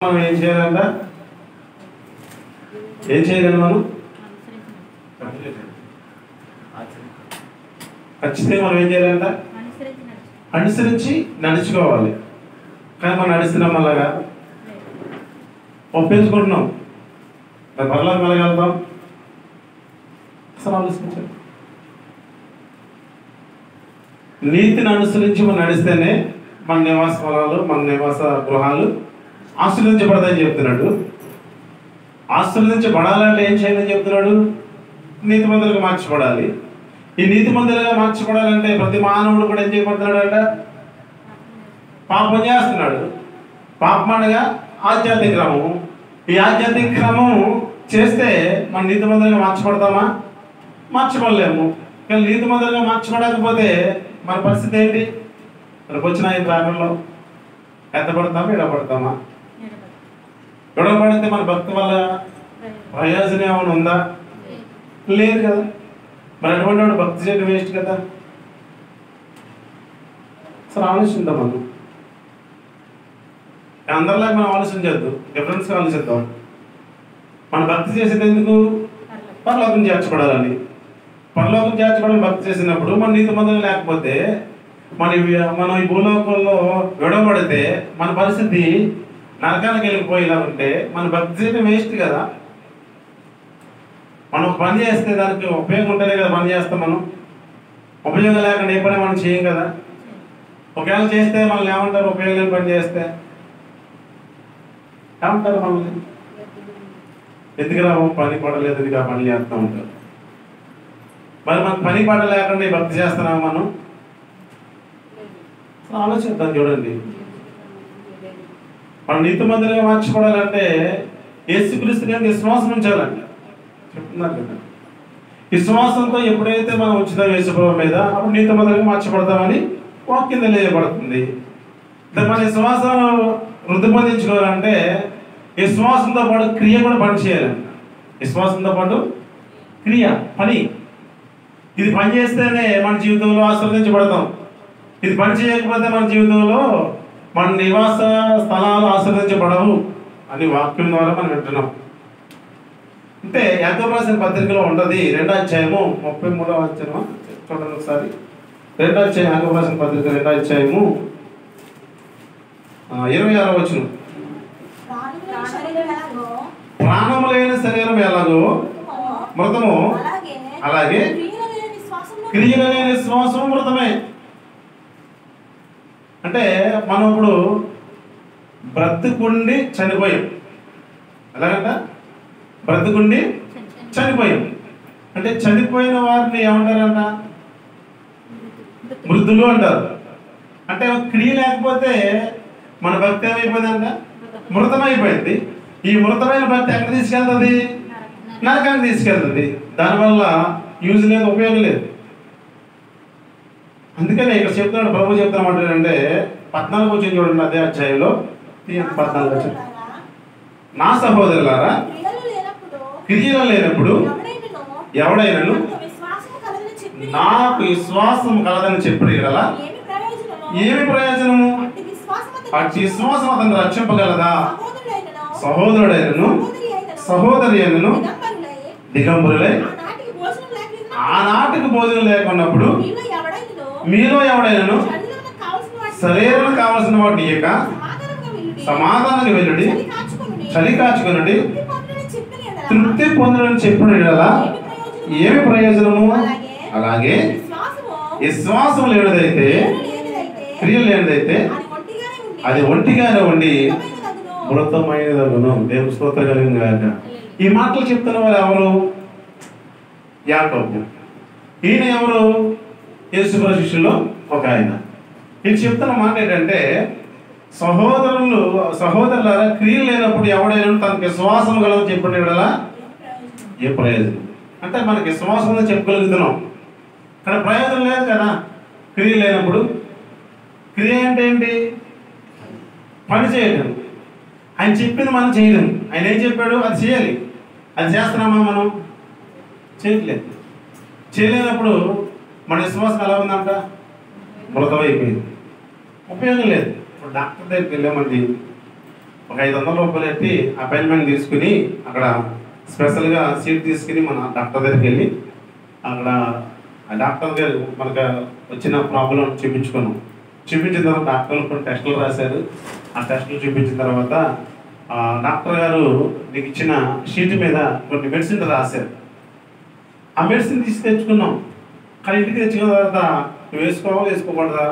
మనం ఏం చేయాలంట? ఏం చేయాలి? మనం ఖచ్చితంగా మనం ఏం చేయాలంట? అనుసరించి నడుచుకోవాలి. కానీ మనం నడుస్తున్నాం అలాగా ఒప్పేసుకుంటున్నాం. మరి పరలోకం వెళ్ళగలుగుతాం? అసలు ఆలోచించండి. నీతిని అనుసరించి మనం నడిస్తేనే మన నివాస పొలాలు, మన నివాస గృహాలు ఆశీర్వదించబడతాయని చెప్తున్నాడు. ఆశీర్వదించబడాలంటే ఏం చేయాలని చెప్తున్నాడు? నీతిమంతులుగా మార్చబడాలి. ఈ నీతిమంతులుగా మార్చబడాలంటే ప్రతి మానవుడు కూడా ఏం చేయబడుతున్నాడంట? పాపం చేస్తున్నాడు. పాపం అనగా ఆధ్యాత్మిక క్రమం. ఈ ఆధ్యాత్మిక క్రమం చేస్తే మన నీతిమంతులుగా మార్చబడతామా? మార్చబడలేము. కానీ నీతిమంతులుగా మార్చబడకపోతే మన పరిస్థితి ఏంటి? మనకు వచ్చిన ఈ ప్రారంభంలో ఎత్తపడతామా? ఎడబడతామా? ఎడబడితే మన భక్తి వల్ల ప్రయోజనం ఏమైనా ఉందా? లేదు కదా. మరి అటువంటి వాడు భక్తి చేయడం వేస్ట్ కదా. అసలు ఆలోచిద్దాం. మనం అందరిలాగా మనం ఆలోచించద్దు, డిఫరెన్స్గా ఆలోచిద్దాం. మన భక్తి చేసేది ఎందుకు? పరలోకం చేర్చబడాలని. పరలోకం చేర్చబడాలని భక్తి చేసినప్పుడు మన నీతిమంతులు లేకపోతే మనం ఈ భూలోకంలో విడవబడితే మన పరిస్థితి నరకానికి వెళ్ళిపోయేలా ఉంటే మన భక్తి చేయడం వేస్ట్ కదా. మనం పని చేస్తే దానికి ఉపయోగం ఉంటేనే కదా పని చేస్తాం. మనం ఉపయోగం లేకుండా ఏ పని మనం చేయం కదా. ఒకవేళ చేస్తే మనల్ని ఏమంటారు? ఉపయోగం లేని పని చేస్తే ఏమంటారు? మనల్ని ఎందుకురా పని పడలేదు, ఎందుకు పని చేస్తూ ఉంటారు. మరి మన పని పడ లేకుండా ఈ భక్తి చేస్తున్నాము. మనం ఆలోచిద్దాం. చూడండి, మనం నీతిమంతులుగా మార్చుకోవాలంటే యేసుక్రీస్తుని విశ్వాసం ఉంచాలంట. చెప్తున్నారు కదా. విశ్వాసంతో ఎప్పుడైతే మనం ఉచిత యేసుప్రభువు మీద అప్పుడు నీతిమంతులుగా మార్చబడతామని వాక్యం తెలియజేయబడుతుంది. మన విశ్వాసం వృద్ధి పొందించుకోవాలంటే విశ్వాసంతో పాటు క్రియ కూడా పని చేయాలంట. విశ్వాసంతో పాటు క్రియ, పని. ఇది పని చేస్తేనే మన జీవితంలో ఆశీర్వదించబడతాం. ఇది పని చేయకపోతే మన జీవితంలో మన నివాస స్థలాలు ఆశీర్వదించబడవు అని వాక్యం ద్వారా మనం వింటున్నాం. అంటే యాకోబు రాసిన పత్రికలో ఉండదు. 2వ అధ్యాయము 33వ వచనం చూడండి ఒకసారి. 2వ అధ్యాయం యాకోబు రాసిన పత్రిక 2వ అధ్యాయము 26వ వచనం. ప్రాణము లేని శరీరం ఎలాగో మృతము, అలాగే క్రియలు లేని విశ్వాసం మృతమే. అంటే మనం ఇప్పుడు బ్రతుకుండి చనిపోయాం. ఎలాగంట? బ్రతుకుండి చనిపోయాం. అంటే చనిపోయిన వారిని ఏమంటారంట? మృతులు అంటారు. అంటే క్రియ లేకపోతే మన భక్తి ఏమైపోయిందంట? మృతమైపోయింది. ఈ మృతమైన భక్తి ఎక్కడ తీసుకెళ్తుంది? నరకానికి తీసుకెళ్తుంది. దానివల్ల యూజ్ లేదు, ఉపయోగం లేదు. అందుకనే ఇక్కడ చెప్తున్నాడు, ప్రభు చెప్తున్నమాట అంటే 14 వచ్చింది చూడండి. అదే అధ్యాయంలో 14 వచ్చింది. నా సహోదరులారా, క్రియలు లేనప్పుడు ఎవడైనాను నాకు విశ్వాసం కలదని చెప్పి కదా ఏమి ప్రయోజనము? అట్టి విశ్వాసం అతను రక్షింపగలదా? సహోదరుడైనను సహోదరి అయినను దిగంబరులై ఆనాటికి భోజనం లేకున్నప్పుడు మీలో ఎవడైనాను శరీరం కావలసిన వాటిని ఇక సమాధానానికి వెళ్ళుడి, చలి కాచుకునుడి, తృప్తి పొందడని చెప్పిన ఏమి ప్రయోజనము? అలాగే విశ్వాసం లేనిదైతే, క్రియలు లేనిదైతే అది ఒంటిగానే ఉండి మృతమైనదగును. దేవుని స్తోత్రం కలిగింది కాక. ఈ మాటలు చెప్తున్న వారు ఎవరు? యాకోబు. ఈయన ఎవరు? యేసుప్రభు శిష్యుల్లో ఒక ఆయన. ఇది చెప్తున్న మాట ఏంటంటే, సహోదరులారా, క్రియలు లేనప్పుడు ఎవడైనా తనకి విశ్వాసం కలదని చెప్పిన విడలా ఏ ప్రయోజనం? అంటే మనకి విశ్వాసంలో చెప్పగలుగుతున్నాం కానీ ప్రయోజనం లేదు కదా క్రియ లేనప్పుడు. క్రియ అంటే ఏంటి? పని చేయడం. ఆయన చెప్పింది మనం చేయలేం. ఆయన ఏం చెప్పాడు అది చేయాలి. అది చేస్తున్నామా? మనం చేయట్లేదు. చేయలేనప్పుడు మన విశ్వాసం ఎలా ఉందంట? మృతమైపోయింది. ఉపయోగం లేదు. ఇప్పుడు డాక్టర్ దగ్గరికి వెళ్ళామండి, ఒక 500 రూపాయలు పెట్టి అపాయింట్మెంట్ తీసుకుని అక్కడ స్పెషల్గా సీట్ తీసుకుని మన డాక్టర్ దగ్గరికి వెళ్ళి అక్కడ ఆ డాక్టర్ గారు మనకు వచ్చిన ప్రాబ్లం చూపించుకున్నాం. చూపించిన తర్వాత డాక్టర్లు కొన్ని టెస్టులు రాశారు. ఆ టెస్టులు చూపించిన తర్వాత డాక్టర్ గారు నీకు ఇచ్చిన షీట్ మీద కొన్ని మెడిసిన్ రాశారు. ఆ మెడిసిన్ తీసి తెచ్చుకున్నాం. కానీ ఇంటికి తెచ్చుకున్న తర్వాత నువ్వు వేసుకోవాలి వేసుకోకూడదా?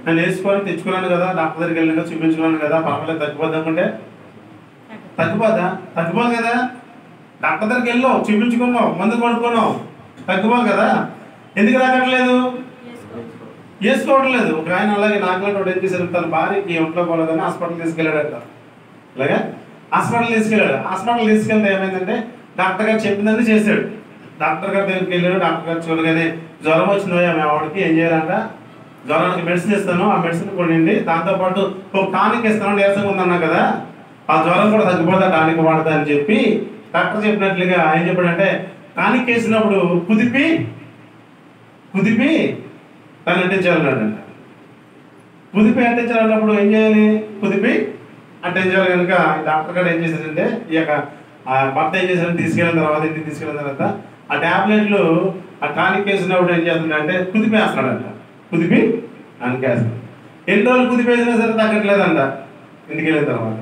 నేను వేసుకొని తెచ్చుకున్నాను కదా, డాక్టర్ దగ్గరికి వెళ్ళినా చూపించుకున్నాను కదా, పర్వాలేదు తగ్గిపోద్ది అనుకుంటే తగ్గిపోదు కదా. డాక్టర్ దగ్గరికి వెళ్ళావు, చూపించుకున్నావు, మందు కొనుక్కున్నావు, తగ్గిపోదు కదా. ఎందుకు రాగట్లేదు? వేసుకోవట్లేదు. ఒక ఆయన అలాగే నాకులాంటి వాడు ఏం చేశారు, తన భార్యకి ఒంట్లో పోలేదని హాస్పిటల్ తీసుకెళ్ళాడట. అలాగే హాస్పిటల్ తీసుకెళ్తే ఏమైందంటే డాక్టర్ గారు చెప్పిందని చేశాడు. డాక్టర్ గారి దగ్గరికి వెళ్ళాడు. డాక్టర్ గారు చూడగానే జ్వరం వచ్చిందో ఆమె ఆవిడకి ఏం చేయాలంట, జ్వరానికి మెడిసిన్ ఇస్తాను, ఆ మెడిసిన్ కొనండి, దాంతోపాటు ఒక టానిక్ ఇస్తాను, నీరసంగా ఉందన్నా కదా, ఆ జ్వరం కూడా తగ్గిపోతా టానిక్ వాడతా అని చెప్పి డాక్టర్ చెప్పినట్లుగా ఏం చెప్పాడంటే టానిక్ వేసినప్పుడు కుదిపి దాన్ని అంటించాలన్నాడంట. కుదిపి అంటించాలన్నప్పుడు ఏం చేయాలి? కుదిపి అంటించాలి కనుక డాక్టర్ గారు ఏం చేశారంటే ఈ యొక్క భర్త ఏం చేశారంటే తీసుకెళ్ళిన తర్వాత ఇంటికి తీసుకెళ్ళిన తర్వాత ఆ ట్యాబ్లెట్లు ఆ టానిక్ వేసినప్పుడు ఏం చేస్తుందంటే కుదిపేస్తున్నాడంట. కుదిపి అంకేస్తాడు. ఎన్ని రోజులు కుదిపేసినా సరే తగ్గట్లేదంట. ఇంటికి వెళ్ళిన తర్వాత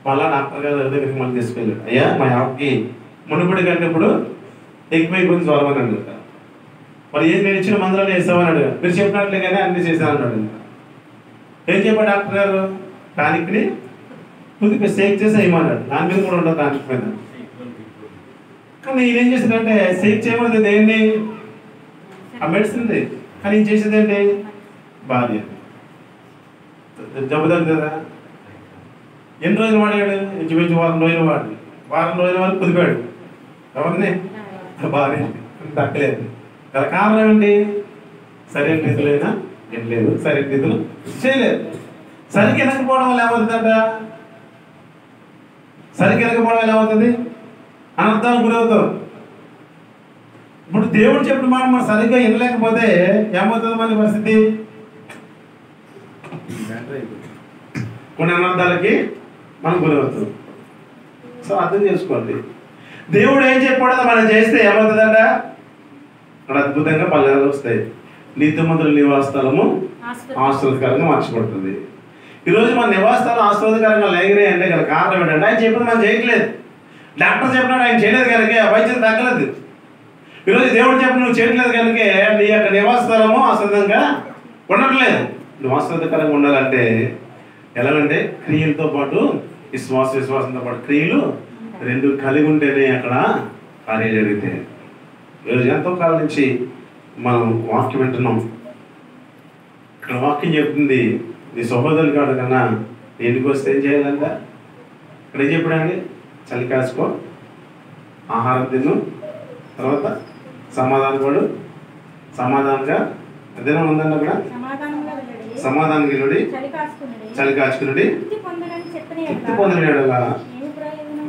మళ్ళా డాక్టర్ గారు దగ్గరికి మళ్ళీ తీసుకెళ్ళాడు. అయ్యా మా ఆవిడకి మునుపటి కంటే ఇప్పుడు ఎక్కువైపోయింది జ్వరం అని అడుగుతా. మరి ఏం నేను ఇచ్చిన మందులను వేస్తామని అడుగు. మీరు చెప్పినట్లుగానే అన్ని చేశానన్నాడు. ఏం చెప్పాడు డాక్టర్ గారు? టానిక్ని కుదిపి షేక్ చేసి వేయమన్నాడు. దాని మీద కూడా ఉండదు టానిక్ మీద. కానీ ఈయన ఏం చేశాడంటే షేక్ చేయమన్నది దేన్ని? ఆ మెడిసిన్ది. కానీ ఈయన చేసేది ఏంటి? భార్య జబ్బు కదా. ఎన్ని రోజులు వాడాడు? ఇంచుమించు వారం రోజులు వరకు కుదిపాడు. ఎవరిని? భార్య. తగ్గలేదు. గల కారణం ఏంటి? సరైన రీతిలో ఏం లేదు, సరైన రీతిలో చేయలేదు. సరికి వెనకపోవడం వల్ల ఏమవుతుందట? సరికి వెనకపోవడం వల్ల ఏమవుతుంది? అనర్థానికి గురవుతాం. ఇప్పుడు దేవుడు చెప్పిన మాట మనం సరిగ్గా వినలేకపోతే ఏమవుతుంది మన పరిస్థితి? కొన్ని అనర్థాలకి మనం గురవుతాం. సో అర్థం చేసుకోండి. దేవుడు ఏం చెప్పాడో మనం చేస్తే ఏమవుతుందట? అక్కడ అద్భుతంగా ఫలితాలు వస్తాయి. నీతిమంతుల నివాస స్థలము ఆశీర్వాదకరంగా మార్చబడుతుంది. ఈరోజు మన నివాస స్థలం ఆశీర్వాదకరంగా లేగినాయి అంటే గల కారణం ఏంటంటే ఆయన చెప్పింది మనం చేయట్లేదు. డాక్టర్ చెప్పినాడు ఆయన చేయలేదు కనుక వైద్యం తగ్గలేదు. ఈరోజు దేవుడు చెప్పిన నువ్వు చేయట్లేదు కనుక నీ యొక్క నివాస స్థలము ఆశీర్వాదంగా ఉండట్లేదు. నువ్వు ఆశీర్వాదకరంగా ఉండాలంటే ఎలాగంటే క్రియలతో పాటు విశ్వాసంతో పాటు క్రియలు రెండు కలిగి ఉంటేనే అక్కడ కార్యాలు జరుగుతాయి. ఈరోజు ఎంతో కాలం నుంచి మనం వాక్యం వింటున్నాం. ఇక్కడ వాక్యం చెప్తుంది నీ సహోదరులు కాదు కన్నా ఇంటికి వస్తే ఏం చేయాలంట? ఇక్కడ ఏం చెప్పాడండి? చలి కాసుకో, ఆహారం తిను, తర్వాత సమాధానపడు, సమాధానంగా అదేనా ఉందండి అక్కడ? సమాధానం గిలుడి, చలి కాచుకునుడి, తృప్తి పొందలేడు.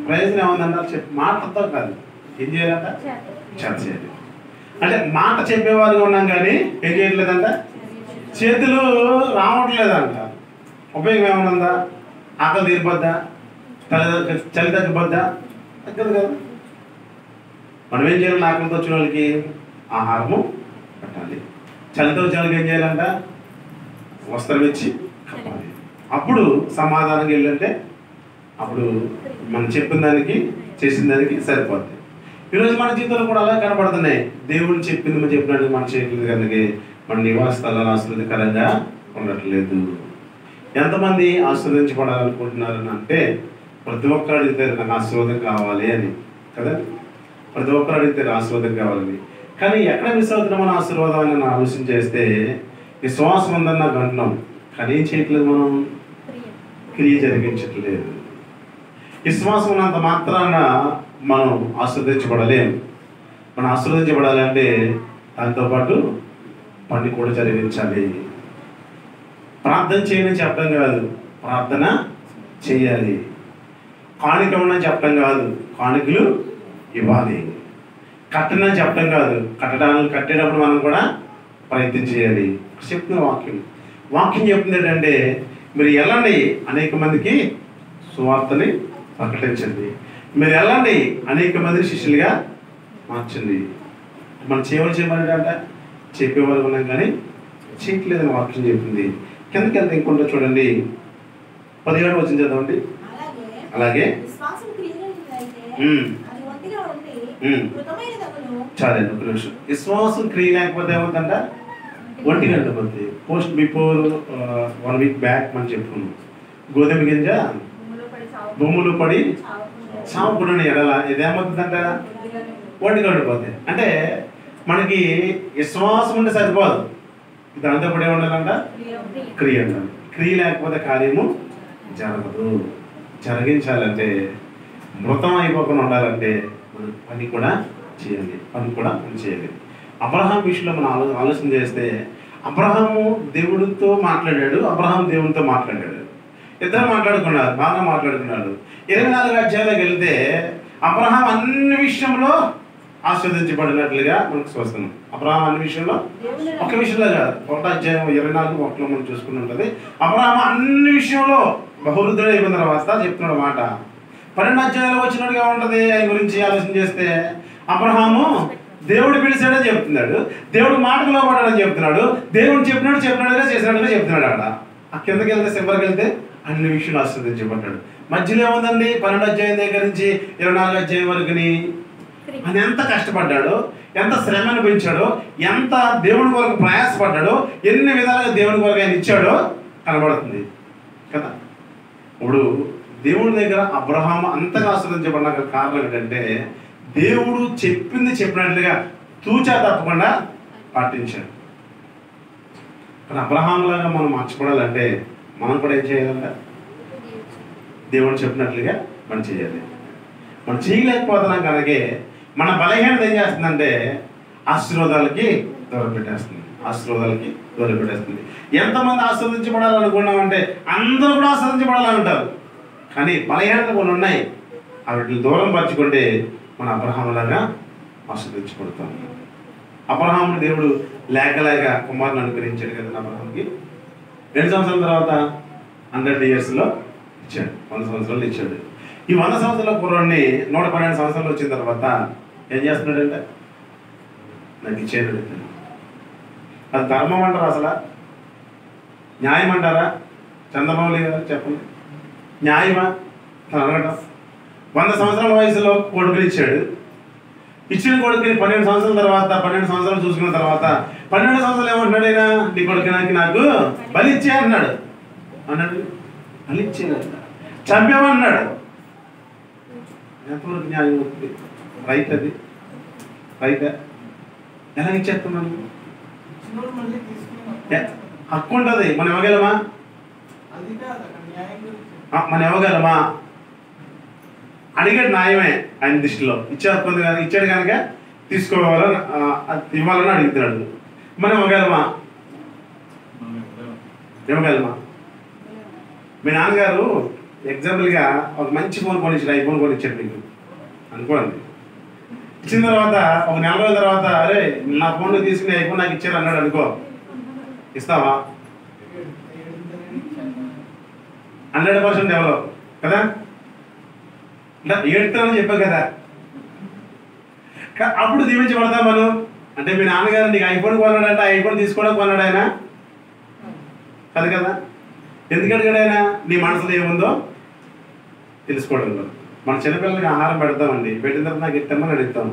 ప్రయోజనం ఏముందంటారు? చెప్పి మాటలతో కాదు, ఏం చేయాలంట? చేత చేయాలి. అంటే మాట చెప్పేవారుగా ఉన్నాం కానీ ఏం చేయట్లేదంట? చేతులు రావట్లేదంట. ఉపయోగం ఏమన్నా? ఆకలి తీరిపోద్దా? చలి తగ్గిపోద్దా? తగ్గదు కదా. మనం ఏం చేయాలి? ఆకలితో వచ్చిన వాళ్ళకి ఆహారము పెట్టాలి. చలితో వచ్చిన వాళ్ళకి ఏం చేయాలంట? వస్త్రం ఇచ్చి కప్పాలి. అప్పుడు సమాధానంగా వెళ్ళంటే అప్పుడు మనం చెప్పిన దానికి చేసిన దానికి సరిపోద్ది. ఈరోజు మన జీవితంలో కూడా అలా కనబడుతున్నాయి. దేవుడు చెప్పింది మనం చెప్పినట్టు మనం చేయట్లేదు కనుక మన నివాస స్థలాలు ఆశీర్వాదకరంగా ఉండట్లేదు. ఎంతమంది ఆశీర్వదించబడాలనుకుంటున్నారని అంటే ప్రతి ఒక్కరు అడిగితే నాకు ఆశీర్వాదం కావాలి అని కదా. ప్రతి ఒక్కరు అడిగితే ఆశీర్వాదం కావాలని. కానీ ఎక్కడ మిస్ అవుతున్నాం మన ఆశీర్వాదం అని ఆలోచన చేస్తే విశ్వాసం ఉందని నాకు అంటున్నాం. కానీ ఏం చేయట్లేదు, మనం క్రియ జరిగించట్లేదు. విశ్వాసం ఉన్నంత మాత్రాన మనం ఆశీర్వదించబడలేము. మనం ఆశీర్వదించబడాలంటే దాంతోపాటు పని కూడా జరిగించాలి. ప్రార్థన చేయమని చెప్పడం కాదు, ప్రార్థన చేయాలి. కానుక ఇవ్వమని చెప్పడం కాదు, కానుకలు ఇవ్వాలి. కట్టనని చెప్పడం కాదు, కట్టేటప్పుడు మనం కూడా ప్రయత్నం చేయాలి. చెప్తున్న వాక్యం చెప్తుంది ఏంటంటే మీరు వెళ్ళండి అనేక మందికి సువార్తని ప్రకటించండి. మీరు వెళ్ళండి అనేక మందిని శిష్యులుగా మార్చండి. మనం చేయమని అంటే చెప్పేవాళ్ళు ఉన్నాం కానీ చేయట్లేదని వాక్యం చెప్తుంది. కిందకి వెళ్తే ఇంకొంటే చూడండి 17 వచ్చింది చదవండి. అలాగే చాలండి ఒక నిమిషం. విశ్వాసం క్రియ లేకపోతే ఏమవుతుందంట? ఒంటి గంట పోతుంది. పోస్ట్ బిఫోర్ 1 వీక్ బ్యాక్ మనం చెప్పుకున్నాం. గోధుమ గింజ భూములు పడి సాగుకున్న ఎడల ఇదేమవుతుందంట? ఒంటి గంట పోతాయి. అంటే మనకి విశ్వాసం ఉంటే సరిపోదు, దాంతో కూడా ఏముండాలంట? క్రియ ఉండాలి. క్రియ లేకపోతే కార్యము జరగదు. జరిగించాలంటే మృతం అయిపోకుండా ఉండాలంటే మనం పని కూడా చేయాలి. అబ్రహాం విషయంలో మనం ఆలోచన చేస్తే అబ్రహాము దేవుడితో మాట్లాడాడు, అబ్రహాం దేవునితో మాట్లాడాడు. ఇద్దరు మాట్లాడుకున్నారు, బాగా మాట్లాడుకున్నాడు. 24 అధ్యాయాలకు వెళ్తే అబ్రహాం అన్ని విషయంలో ఆస్వాదించబడినట్లుగా మనకు చూస్తున్నాం. అబ్రహాం అన్ని విషయంలో, ఒక విషయంలో కాదు, 1 అధ్యాయం 24 మనం చూసుకుని ఉంటుంది. అబ్రహాం అన్ని విషయంలో బహువృద్ధుడు అయిపోయిన తర్వాత చెప్తున్నాడు మాట. 12 అధ్యాయాలు వచ్చినట్టుగా ఉంటుంది. ఆయన గురించి ఆలోచన చేస్తే అబ్రహాము దేవుడు పిలిచాడని చెప్తున్నాడు, దేవుడు మాటకు లోపడాడని చెప్తున్నాడు, దేవుడు చెప్పినట్టుగా చేసినట్టుగా చెప్తున్నాడు. అక్కడ ఆ కిందకి వెళ్తే సింబర్కి వెళ్తే అన్ని విషయాలు ఆస్వాదించబడ్డాడు. మధ్యలో ఏముందండి? 12 అధ్యాయం దగ్గర నుంచి 24 అధ్యాయం వరకుని ఆయన ఎంత కష్టపడ్డాడో, ఎంత శ్రమ అనిపించాడో, ఎంత దేవుడి కొరకు ప్రయాసపడ్డాడో, ఎన్ని విధాలుగా దేవుడి కొరకు ఆయన ఇచ్చాడో కనబడుతుంది కదా. ఇప్పుడు దేవుడి దగ్గర అబ్రహాం అంతగా ఆస్వాదించబడిన కారణం ఏంటంటే దేవుడు చెప్పినట్లుగా తూచా తప్పకుండా పాటించాడు. కానీ అబ్రహాం లాగా మనం మార్చబడాలంటే మనం కూడా ఏం చేయాలంట? దేవుడు చెప్పినట్లుగా మనం చేయాలి. మనం చేయలేకపోతున్నాం కనుక మన బలహీనత ఏం చేస్తుందంటే ఆశీర్వాదాలకి దూరం పెట్టేస్తుంది. ఎంతమంది ఆస్వాదించబడాలనుకున్నామంటే అందరూ కూడా ఆస్వాదించబడాలంటారు, కానీ బలహీనత కొన్ని ఉన్నాయి. వాటిని దూరం పరచుకుంటే మన అబ్రహాములాగా ఆస్వాదించబడతాం. అబ్రహాముని దేవుడు లేక కుమారుని అనుగ్రహించాడు కదా. అబ్రహాంకి 2 సంవత్సరాల తర్వాత 100 yearsలో ఇచ్చాడు, 100 సంవత్సరాలు ఇచ్చాడు. ఈ 100 సంవత్సరాల పూర్వాన్ని 112 సంవత్సరాలు వచ్చిన తర్వాత ఏం చేస్తున్నాడంటే నాకు ఇచ్చేది. అది ధర్మం అంటారా? అసలు న్యాయం అంటారా? చంద్రబాబు గారు చెప్పండి, న్యాయమా అడగటం? 100 సంవత్సరాల వయసులో కొడుకుని ఇచ్చాడు. ఇచ్చిన కొడుకుని 12 సంవత్సరాల తర్వాత 12 సంవత్సరాలు చూసుకున్న తర్వాత 12 సంవత్సరాలు ఏమంటున్నాడు? అయినా నీ కొడుకునాకి నాకు బలి ఇచ్చే అన్నాడు. బలి ఇచ్చేది చంపేమన్నాడు. ఎంతవరకు న్యాయం అవుతుంది? రైట్ అది రైట్ ఎలా ఇచ్చేస్తున్నాను? హక్కు ఉంటుంది. మనం ఇవ్వగలమా? అడిగాడు న్యాయమే ఆయన దృష్టిలో. ఇచ్చాడు కనుక తీసుకోవాలని ఇవ్వాలని అడుగుతున్నాడు. మనం ఇవ్వగలమా? మీ నాన్నగారు ఎగ్జాంపుల్గా ఒక మంచి ఫోన్ కొనిచ్చాడు, ఐఫోన్ కొనిచ్చాడు మీకు అనుకోండి. ఇచ్చిన తర్వాత ఒక 4 రోజుల తర్వాత అరే నా ఫోన్లో తీసుకుని ఐఫోన్ నాకు ఇచ్చారు అన్నాడు అనుకో, ఇస్తావా? 100% డెవలప్ కదా. ఏడుతానని చెప్పావు కదా, అప్పుడు దీవించబడతాం మనం. అంటే మీ నాన్నగారు నీకు ఐఫోన్ కొన్నాడంటే ఐఫోన్ తీసుకోవడానికి కొన్నాడు ఆయన కాదు కదా. ఎందుకు అడిగాడు ఆయన? నీ మనసులో ఏముందో తెలుసుకోవడంలో. మన చిన్నపిల్లలకి ఆహారం పెడతామండి, పెట్టిన తర్వాత నాకు ఇస్తామని అడుగుతాం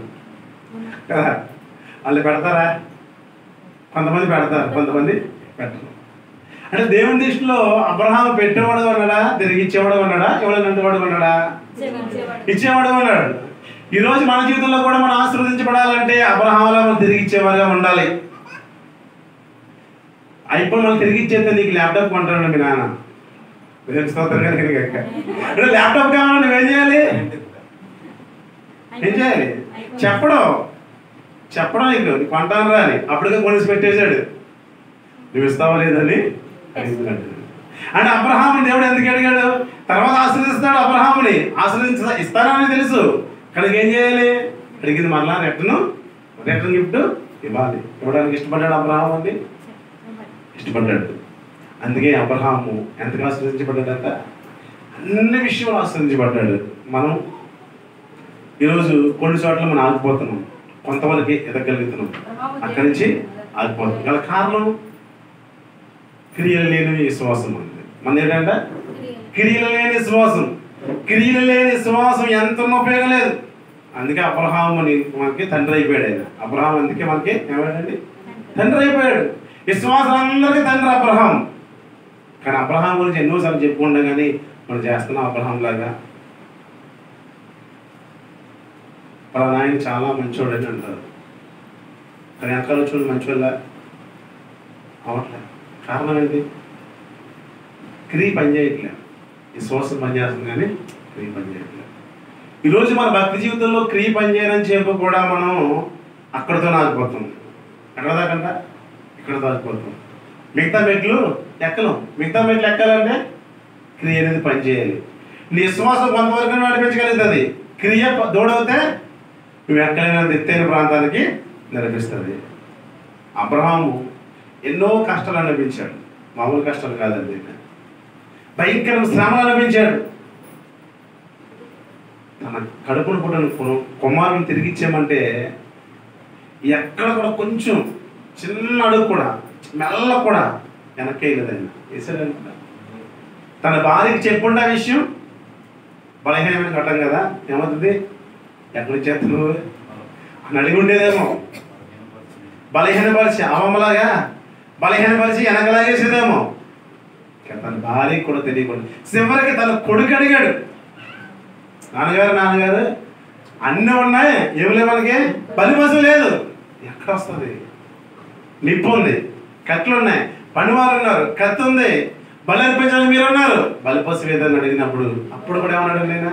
కదా. వాళ్ళు పెడతారా? కొంతమంది పెడతారు, కొంతమంది పెట్టరు. అంటే దేవుని దృష్టిలో అబ్రహాము పెట్టేవాడు అన్నాడా, తిరిగి ఇచ్చేవాడు అన్నాడా, ఎవరైనా అంటేవాడు అన్నాడా? ఇచ్చేవాడు అన్నాడు. ఈరోజు మన జీవితంలో కూడా మనం ఆశీర్వదించబడాలంటే అబ్రహాములా మనం తిరిగి ఇచ్చేవారుగా ఉండాలి. ఐఫోన్ మనం తిరిగి ఇచ్చేస్తే నీకు ల్యాప్టాప్ కొంటాడు మీ నాన్న, ల్యాప్టాప్ కావాలని నువ్వేం చేయాలి? ఏం చేయాలి? చెప్పడం నీకు కొంటాను రా అని అప్పటికే కొనేసి పెట్టేశాడు. నువ్వు ఇస్తావా లేదని అడుగుతున్నాడు. అంటే అబ్రహాముని దేవుడు ఎందుకు అడిగాడు? తర్వాత ఆశీర్వదిస్తాడు. అబ్రహాముని ఇస్తానని తెలుసు, కనుక ఏం చేయాలి? అడిగింది మరలా రిటర్న్ గిఫ్ట్ ఇవ్వాలి. ఇవ్వడానికి ఇష్టపడ్డాడు అబ్రహాం అండి, ఇష్టపడ్డాడు. అందుకే అబ్రహాము ఎంతగా ఆశీర్వదించబడ్డాడంట, అన్ని విషయంలో ఆశీర్వదించబడ్డాడు. మనం ఈరోజు కొన్ని చోట్ల మనం ఆగిపోతున్నాం, కొంతవరకు ఎదగలుగుతున్నాం, అక్కడి నుంచి ఆగిపోతున్నాం. గల కారణం క్రియలు లేని విశ్వాసం ఉంది. మన ఏంటంటే క్రియలు లేని విశ్వాసం. క్రియలు లేని విశ్వాసం ఎంత ఉపయోగం లేదు. అందుకే అబ్రహాము మనకి తండ్రి అయిపోయాడు. ఆయన అబ్రహాం అందుకే మనకి ఏమైందండి, తండ్రి అయిపోయాడు. విశ్వాసం అందరికీ తండ్రి అబ్రహాం. కానీ అబ్రహాం గురించి ఎన్నోసార్లు చెప్పుకుంటాం, కానీ మనం చేస్తున్నాం అబ్రహాం లాగా. వాళ్ళ ఆయన చాలా మంచోడు అని అంటారు, కానీ వెనకాల చూడు మంచోళ్ళ అవట్లేదు. కారణం ఏంటి? క్రియ పనిచేయట్లే. విశ్వాసం పనిచేస్తుంది కానీ క్రియ పనిచేయట్లేదు. ఈరోజు మన భక్తి జీవితంలో క్రియ పనిచేయనని చెప్పి కూడా మనం అక్కడితో ఆగిపోతాం. ఎక్కడ దాకంట ఇక్కడ దాగిపోతాం. మిగతా మెట్లు ఎక్కలేం. మిగతా మెట్లు ఎక్కాలంటే క్రియ అనేది పనిచేయాలి. నీ విశ్వాసం కొంతవరకు నడిపించగలుగుతుంది. క్రియ దూడవుతే నువ్వు ఎక్కడైనా ఎత్తైన ప్రాంతానికి నడిపిస్తుంది. అబ్రహాము ఎన్నో కష్టాలు అనిపించాడు. మామూలు కష్టాలు కాదండి, భయంకర శ్రమలు అనిపించాడు. తన కడుపును పుట్టిన కుమారుని తిరిగి ఇచ్చామంటే ఎక్కడ కూడా కొంచెం చిన్న అడుగు కూడా మెల్ల కూడా వెనక్కి వెళ్ళదండి. వేసాడు. తన భార్యకి చెప్పుండే ఆ విషయం బలహీనమైన ఘట్టం కదా, ఏమవుతుంది, ఎక్కడి చేతులు అని అడిగి ఉండేదేమో. బలహీనపరిచి అవమ్మలాగా బలహీనపరిచి వెనకలాగేసేదేమో. తన భార్యకి కూడా తెలియకుండా చివరికి తన కొడుకు అడిగాడు, నాన్నగారు అన్నీ ఉన్నాయి, ఏమి మనకి బలిపశు లేదు, ఎక్కడ వస్తుంది, నిప్పు ఉంది, కట్లు ఉన్నాయి, పనివారు ఉన్నారు, కత్తి ఉంది, బలి అర్పించడానికి మీరు ఉన్నారు, బలిపశు ఏదని అడిగినప్పుడు అప్పుడు కూడా ఏమన్నాడు, నేను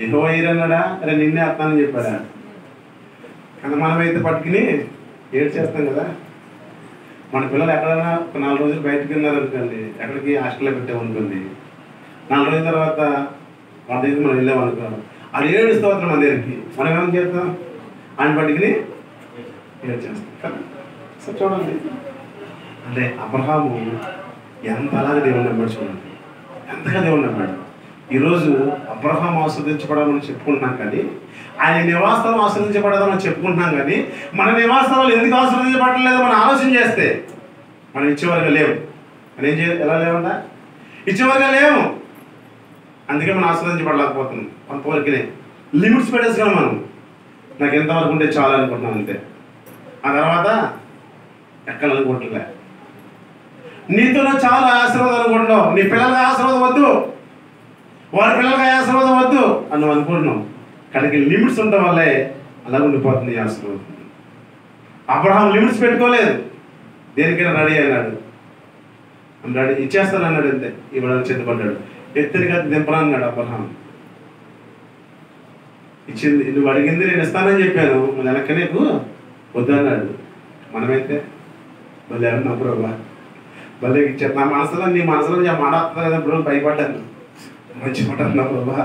యెహోవా ఈరే అన్నాడా, అరే నిన్నే అత్తానని చెప్పాడా. కానీ మనమైతే పట్టుకుని ఏడు చేస్తాం కదా. మన పిల్లలు ఎక్కడైనా ఒక 4 రోజులు బయటకు వెళ్ళారనుకోండి, ఎక్కడికి హాస్టల్లో పెట్టామనుకోండి, 4 రోజుల తర్వాత వాళ్ళ దగ్గరికి మనం వెళ్ళామనుకో, అది ఏడుస్తూ వస్తాం మన దగ్గరికి, మనం ఏమని చేస్తాం, ఆయన పట్టుకుని ఏడు చేస్తాం కదా. సరే చూడండి, అంటే అబ్రహాము ఎంత అలాగే దేవుని నమ్మాడు. చూడండి ఎంతగా దేవుని నమ్మాడు. ఈరోజు అబ్రహాం ఆస్వాదించబడాలని చెప్పుకుంటున్నాం, కానీ ఆయన నివాసాలు ఆస్వాదించబడదామని చెప్పుకుంటున్నాం, కానీ మన నివాసాలు ఎందుకు ఆస్వాదించబడలేదో మనం ఆలోచన చేస్తే మనం ఇచ్చేవరకు లేవు. మనం ఏం ఎలా లేవంట, ఇచ్చేవరకు లేవు. అందుకే మనం ఆస్వాదించబడలేకపోతున్నాం. కొంతవరకునే లిమిట్స్ పెట్టేసుకున్నాం. మనం నాకు ఎంతవరకు ఉంటే చాలు అనుకుంటున్నాం అంతే. ఆ తర్వాత ఎక్కాలనుకుంటులే. నీతో చాలా ఆశీర్వాదం అనుకుంటున్నావు, నీ పిల్లలకి ఆశీర్వాదం వద్దు, వారి పిల్లలకి ఆశీర్వాదం వద్దు అని నువ్వు అనుకుంటున్నావు. కానీ లిమిట్స్ ఉండటం వల్లే అలా ఉండిపోతుంది ఆశీర్వాదం. అబ్రహాం లిమిట్స్ పెట్టుకోలేదు, దేనికైనా రెడీ అయినాడు, రెడీ ఇచ్చేస్తాను అన్నాడు, అంతే ఇవ్వడానికి చేతపడ్డాడు. ఎత్తునిగా దింపరా అన్నాడు అబ్రహాం. ఇచ్చింది, నువ్వు అడిగింది నేను ఇస్తానని చెప్పాను, మళ్ళీ వెనక్కి నీకు వద్దన్నాడు. మనమైతే భలే అన్నా బ్రోబా, భలే ఇచ్చారు. నా మనసులో నీ మనసులో మాట వస్తుంది కదా బ్రో, భయపడ్డాను, మంచి మాట అన్నా బ్రోబా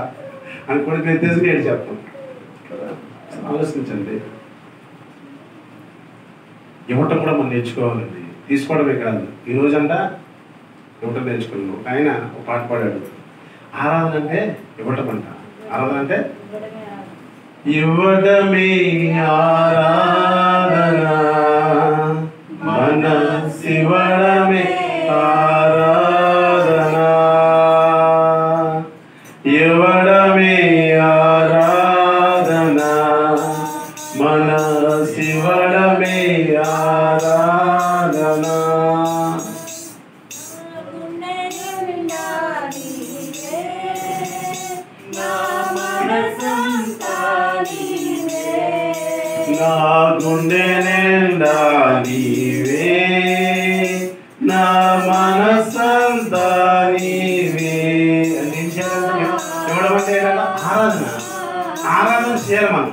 అనుకోని ఎత్తేసి నేను చెప్తాను. ఆలోచించండి, ఇవ్వటం కూడా మనం నేర్చుకోవాలండి, తీసుకోవడమే కాదు. ఈరోజంట ఇవ్వటం నేర్చుకున్నాం. ఆయన ఒక పాట పాడాడు, ఆరాధన అంటే ఇవ్వటం అంట. ఆరాధన అంటే ఇవ్వటమే ఆరాధన, మనసివ్వడమే ఆరాధన, ఇవ్వడమే ఆరాధన, మనసివ్వడమే ఆరాధన. నా గుండె నిండా నీవే, నా మనసంతా నీవే. ఆరాధన ఆరాధన చేయాలి మనం.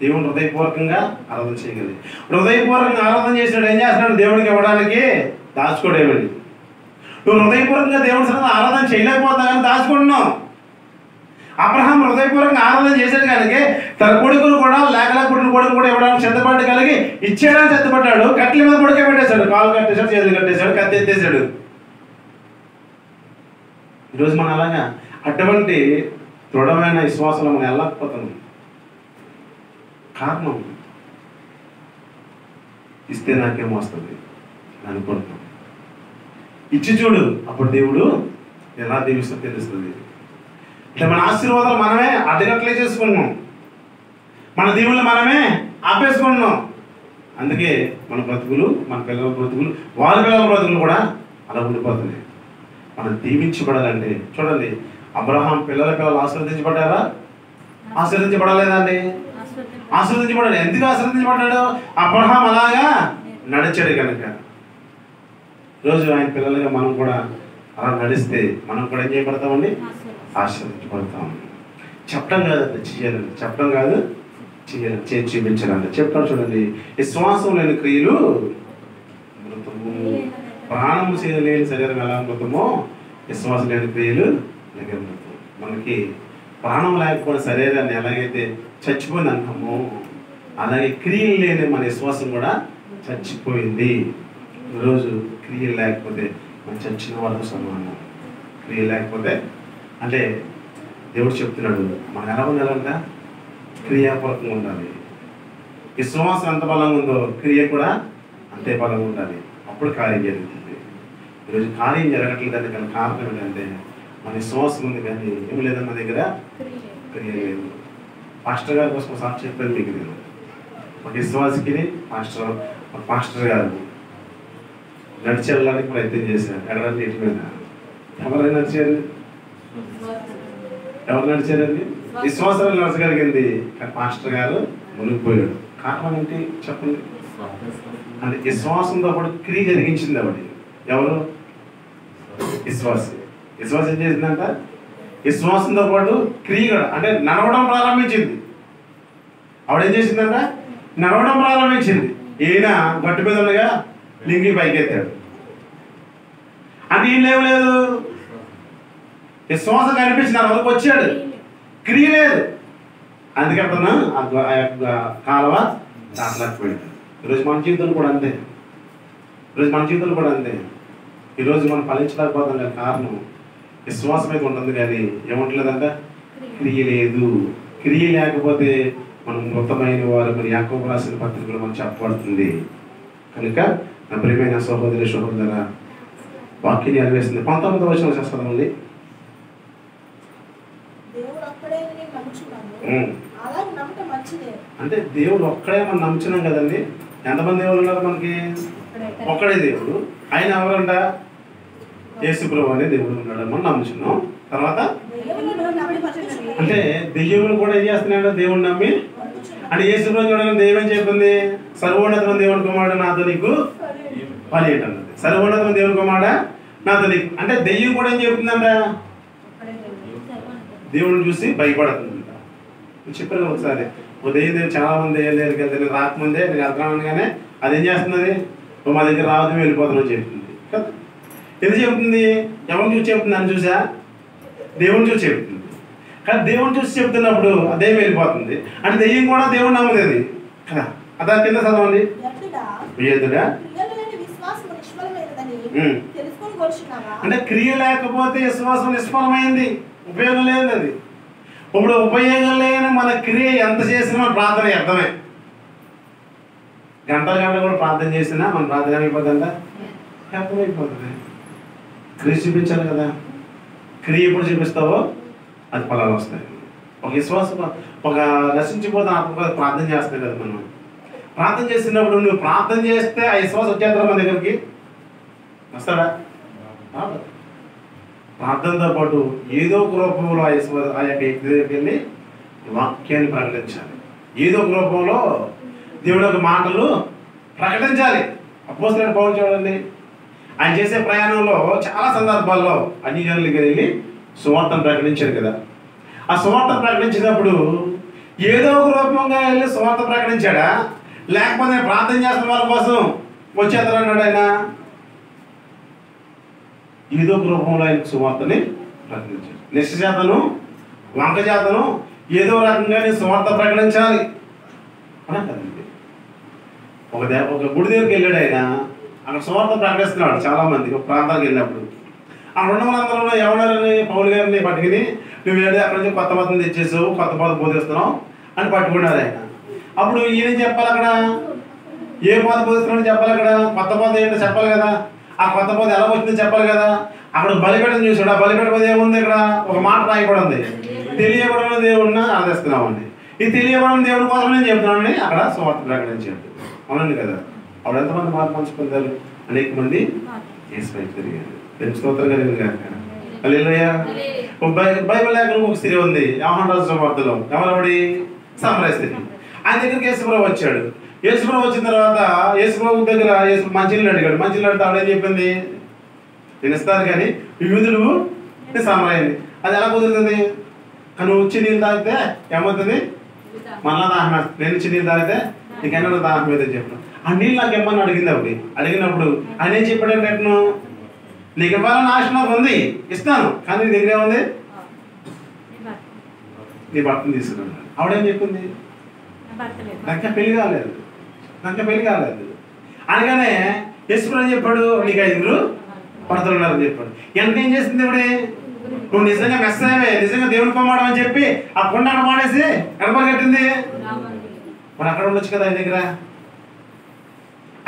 దేవుని హృదయపూర్వకంగా ఆరాధన చేయగలి. హృదయపూర్వకంగా ఆరాధన చేసినాడు ఏం చేస్తున్నాడు, దేవుడికి ఇవ్వడానికి దాచుకోడేమండి. నువ్వు హృదయపూర్వకంగా దేవుడి సరే ఆరాధన చేయలేకపోతా కానీ దాచుకుంటున్నావు. అబ్రహాం హృదయపూర్వకంగా ఆరాధన చేశాడు కనుక తన కొడుకును కూడా లేకలా పుట్టిన కొడుకు కూడా ఇవ్వడానికి సిద్ధపడ్డ కలిగి ఇచ్చేయడానికి సిద్ధపడ్డాడు. కట్ల మీద కొడుకే పెట్టేశాడు, కాలు కట్టేశాడు, చేతులు కట్టేశాడు, కత్తి ఎత్తేసాడు. ఈరోజు మనం అలాగా అటువంటి దృఢమైన విశ్వాసంలో మనం వెళ్ళకపోతున్నాం. కారణం ఇస్తే నాకేమో వస్తుంది అనుకుంటున్నాం. ఇచ్చి చూడు, అప్పుడు దేవుడు ఎలా దీవిస్తో తెలుస్తుంది. అంటే మన ఆశీర్వాదాలు మనమే అడ్డగట్లే చేసుకున్నాం, మన దీవులు మనమే ఆపేసుకుంటున్నాం. అందుకే మన బ్రతుకులు, మన పిల్లల బ్రతుకులు, వాళ్ళ పిల్లల బ్రతుకులు కూడా అలా ఉండిపోతున్నాయి. మనం దీవించబడాలంటే చూడండి, అబ్రహాం పిల్లలు ఆశీర్వదించబడ్డారా? ఆశీర్వదించబడలేదండి, ఆశీర్వదించబడ్డాడు. ఎందుకు ఆశీర్వదించబడ్డాడు? అబ్రహాం అలాగా నడిచాడు కనుక. రోజు ఆయన పిల్లలుగా మనం కూడా అలా నడిస్తే మనం కూడా ఏం చేయబడతామండి? ఆశీర్వదించబడతాం. చెప్పడం కాదండి, చేయాలండి. చెప్పడం కాదు, చేయాలి, చేసి చూపించాలండి. చెప్తాను చూడండి, విశ్వాసం లేని క్రియలు మృతము, ప్రాణము చేయలేని శరీరం ఎలా మృతమో విశ్వాసం లేని క్రియలు అలాగే మృతం. మనకి ప్రాణం లేకపోయిన శరీరాన్ని ఎలాగైతే చచ్చిపోయింది అంటామో అలాగే క్రియలు లేని మన విశ్వాసం కూడా చచ్చిపోయింది. ఈరోజు క్రియలు లేకపోతే మనం చచ్చిన వాళ్ళతో సమానం. క్రియలు లేకపోతే అంటే దేవుడు చెప్తున్నాడు, మనం ఎలా ఉండాలంట? క్రియాపూర్వకంగా ఉండాలి. విశ్వాసం ఎంత బలంగా ఉందో క్రియ కూడా అంతే బలంగా ఉండాలి. అప్పుడు కార్యం జరుగుతుంది. ఈరోజు కార్యం జరగట్లేదంటే కానీ కారణం ఏంటంటే మన విశ్వాసం ఉంది కానీ ఏమి లేదన్న దగ్గర క్రియ లేదు. పాస్టర్ గారి కోసం సాక్షి చెప్పాను మీకు. నేను ఒక విశ్వాసకి పాస్టర్ గారు నడిచి వెళ్ళడానికి ప్రయత్నం చేశారు. ఎక్కడానికి ఇంటి మీద ఎవరైనా నడిచారు? ఎవరు నడిచారండి? విశ్వాసాలు నడచగలిగింది కానీ పాస్టర్ గారు మునిగిపోయాడు. కారణం ఏంటి చెప్పండి? అంటే విశ్వాసంతో పాటు క్రియ జరిగించింది ఆవిడ. ఎవరు? విశ్వాసం. విశ్వాసం ఏం చేసిందంట? విశ్వాసంతో పాటు క్రియ కూడా అంటే నడవడం ప్రారంభించింది. ఆవిడ ఏం చేసిందంట? నడవడం ప్రారంభించింది. ఈయన గట్టు మీద ఉండగా లింగి పైకెత్తాడు. అంటే ఏం లేవలేదు, విశ్వాసం కనిపించింది, వరకు వచ్చాడు, క్రియ లేదు. అందుకే అతను ఆ యొక్క కాలువ దాటలేకపోయాడు. ఈరోజు మన జీవితంలో కూడా అంతే. ఈరోజు మనం ఫలించలేకపోతాం కానీ కారణం విశ్వాసం అయితే ఉంటుంది కానీ ఏముంటలేదంట? క్రియ లేదు. క్రియ లేకపోతే మనం మృతమైన వారు మరి యాకోబు రాసిన పత్రికలు మనం చెప్పబడుతుంది. కనుక నా ప్రియమైన సహోదరి సహోదర వాక్యం నెరవేరుస్తుంది. 19వ వచనం చేస్తామండి. అంటే దేవుడు ఒక్కడే మనం నమ్ముచున్నాం కదండి. ఎంతమంది దేవుడు ఉన్నారు మనకి? ఒక్కడే దేవుడు. ఆయన ఎవరంట? యేసుప్రభువు అనే దేవుడు ఉన్నాడు మనం నమ్ముచున్నాం. తర్వాత అంటే దెయ్యములు కూడా ఏం చేస్తున్నాడు? దేవుడిని నమ్మి. అంటే యేసుప్రభువు చూడగానే దెయ్యం చెప్పింది, సర్వోన్నతమైన దేవుని కుమారుడు నాతో నీకు పని ఏంటన్నది. సర్వోన్నతమైన దేవుని కుమారుడా నాతో నీకు అంటే దెయ్యం కూడా ఏం చెప్తుందంట? దేవుడిని చూసి భయపడుతుందంట. చెప్పాను ఒకసారి, దెయ్యం చాలా మంది దగ్గరికి వెళ్తే నేను రాకముందే నేను వెళ్తానగానే అది ఏం చేస్తున్నది? మా దగ్గర రావద్దు వెళ్ళిపోతానని చెప్తుంది కదా. ఎందుకు చెప్తుంది? ఎవరిని చూసి చెప్తుంది? అని చూసా దేవుని చూసి చెప్తుంది. కానీ దేవుని చూసి చెప్తున్నప్పుడు అదే వెళ్ళిపోతుంది. అంటే దెయ్యం కూడా దేవుని నమ్మలేదు కదా. అదా కింద చదవండి. అంటే క్రియ లేకపోతే విశ్వాసం నిష్ఫలమైంది, ఉపయోగం లేదు. అది ఇప్పుడు ఉపయోగం లేని మన క్రియ ఎంత చేసినా ప్రార్థన అర్థమే. గంటలు కూడా ప్రార్థన చేసినా మన ప్రార్థన ఏమైపోతుందా? అర్థమైపోతుంది. క్రియ చూపించాలి కదా. క్రియ ఎప్పుడు చూపిస్తావో అది ఫలాలు వస్తాయి. ఒక విశ్వాసం ఒక నశించిపోతే ఆత్మ ప్రార్థన చేస్తాయి కదా. మనం ప్రార్థన చేసినప్పుడు నువ్వు ప్రార్థన చేస్తే ఆ విశ్వాసం వచ్చేస్తారా మన దగ్గరికి? వస్తాడా? ప్రార్థనతో పాటు ఏదో ఒక రూపంలో ఆ యొక్క వ్యక్తి దగ్గరికి వెళ్ళి వాక్యాన్ని ప్రకటించాలి. ఏదో ఒక రూపంలో దేవుడి యొక్క మాటలు ప్రకటించాలి. అపోస్తలుడైన పౌలు చూడండి, ఆయన చేసే ప్రయాణంలో చాలా సందర్భాల్లో అన్ని జనులకి వెళ్ళి సువార్తను ప్రకటించారు కదా. ఆ సువార్త ప్రకటించినప్పుడు ఏదో ఒక రూపంగా వెళ్ళి సువార్త ప్రకటించాడా? లేకపోతే ప్రార్థన చేస్తున్న వాళ్ళ కోసం వచ్చేస్తారన్నాడు ఆయన? ఏదో ఒక రూపంలో ఆయన సువార్తని ప్రకటించాడు. నిశ్చయతను వంక జాతను ఏదో రకంగా నీ సువార్త ప్రకటించాలి అలా కదండి. ఒక గుడి దగ్గరికి వెళ్ళాడు ఆయన, అక్కడ సువార్త ప్రకటిస్తున్నాడు చాలామంది. ఒక ప్రాంతానికి వెళ్ళినప్పుడు అక్కడ ఉన్న వాళ్ళందరూ ఎవరని పౌలు గారిని పట్టుకుని నువ్వు వెళ్ళి అక్కడ నుంచి కొత్త మతం తెచ్చేసావు, కొత్త మతం బోధిస్తున్నావు అని పట్టుకున్నారు ఆయన. అప్పుడు ఈయన చెప్పాలి, అక్కడ ఏ మత బోధిస్తున్నాడని చెప్పాలి, అక్కడ కొత్త మతం ఏంటో చెప్పాలి కదా, ఆ కొత్త మతం ఎలా వచ్చిందో చెప్పాలి కదా. అక్కడ బలిపీఠం చూసాడు, ఆ బలిపీఠం మీద ఏముంది, ఇక్కడ ఒక మాట రాయబడింది, తెలియబడిన దేవుడిని ఆరాధిస్తున్నామండి. ఈ తెలియబడిన దేవుడి కోసం నేను చెప్తున్నానని అక్కడ సువార్త ప్రకటించాడు. అవునండి కదా. అప్పుడు ఎంతమంది మార్పు మనసు పొందారు? అనేక మంది తిరిగారు. స్తోత్రం కలిగింది కనుక బైబిల్ లేఖనంలో ఒక స్త్రీ ఉంది యోహాను రాసిన సువార్తలో. ఎవరబడి? సమరయ స్త్రీ. ఆయన దగ్గరికి యేసుప్రభువు వచ్చాడు. యేసుప్రభువు వచ్చిన తర్వాత యేసుప్రభువు దగ్గర మంచినీళ్ళు అడిగాడు. మంచినీళ్ళు అడిగితే ఆవిడ ఏం చెప్పింది? నేను ఇస్తాను కానీ యూదులు సమరయండి. అది ఎలా కుదురుతుంది? నువ్వు వచ్చి నీళ్ళు తాగితే ఏమవుతుంది? మళ్ళా దాహం వేస్తుంది. నేను ఇచ్చి నీళ్ళు తాగితే నీకెన్నో దాహం మీద చెప్పాను. ఆ నీళ్ళు నాకు ఇవ్వమని అడిగింది ఆవిడ. అడిగినప్పుడు ఆయన ఏం చెప్పాడంటే, నేను నీకు ఇవ్వాలని ఆశ నాకు ఉంది, ఇస్తాను, కానీ నీ దగ్గర ఏముంది? నీ భర్తను తీసుకున్నాను. ఆవిడేం చెప్పింది? నాకు పెళ్లి కాలేదు. అనగానే యేసుప్రభువు చెప్పాడు, నీకు 5 భర్తలు ఉన్నారని చెప్పాడు. ఎంతేం చేసింది ఇవిడే? నువ్వు నిజంగా మెస్సాయే, నిజంగా దేవుని కుమారుడు అని చెప్పి ఆ కొండ అక్కడ మాడేసి ఎడపడి కట్టింది. మరి అక్కడ ఉండొచ్చు కదా ఆయన దగ్గర.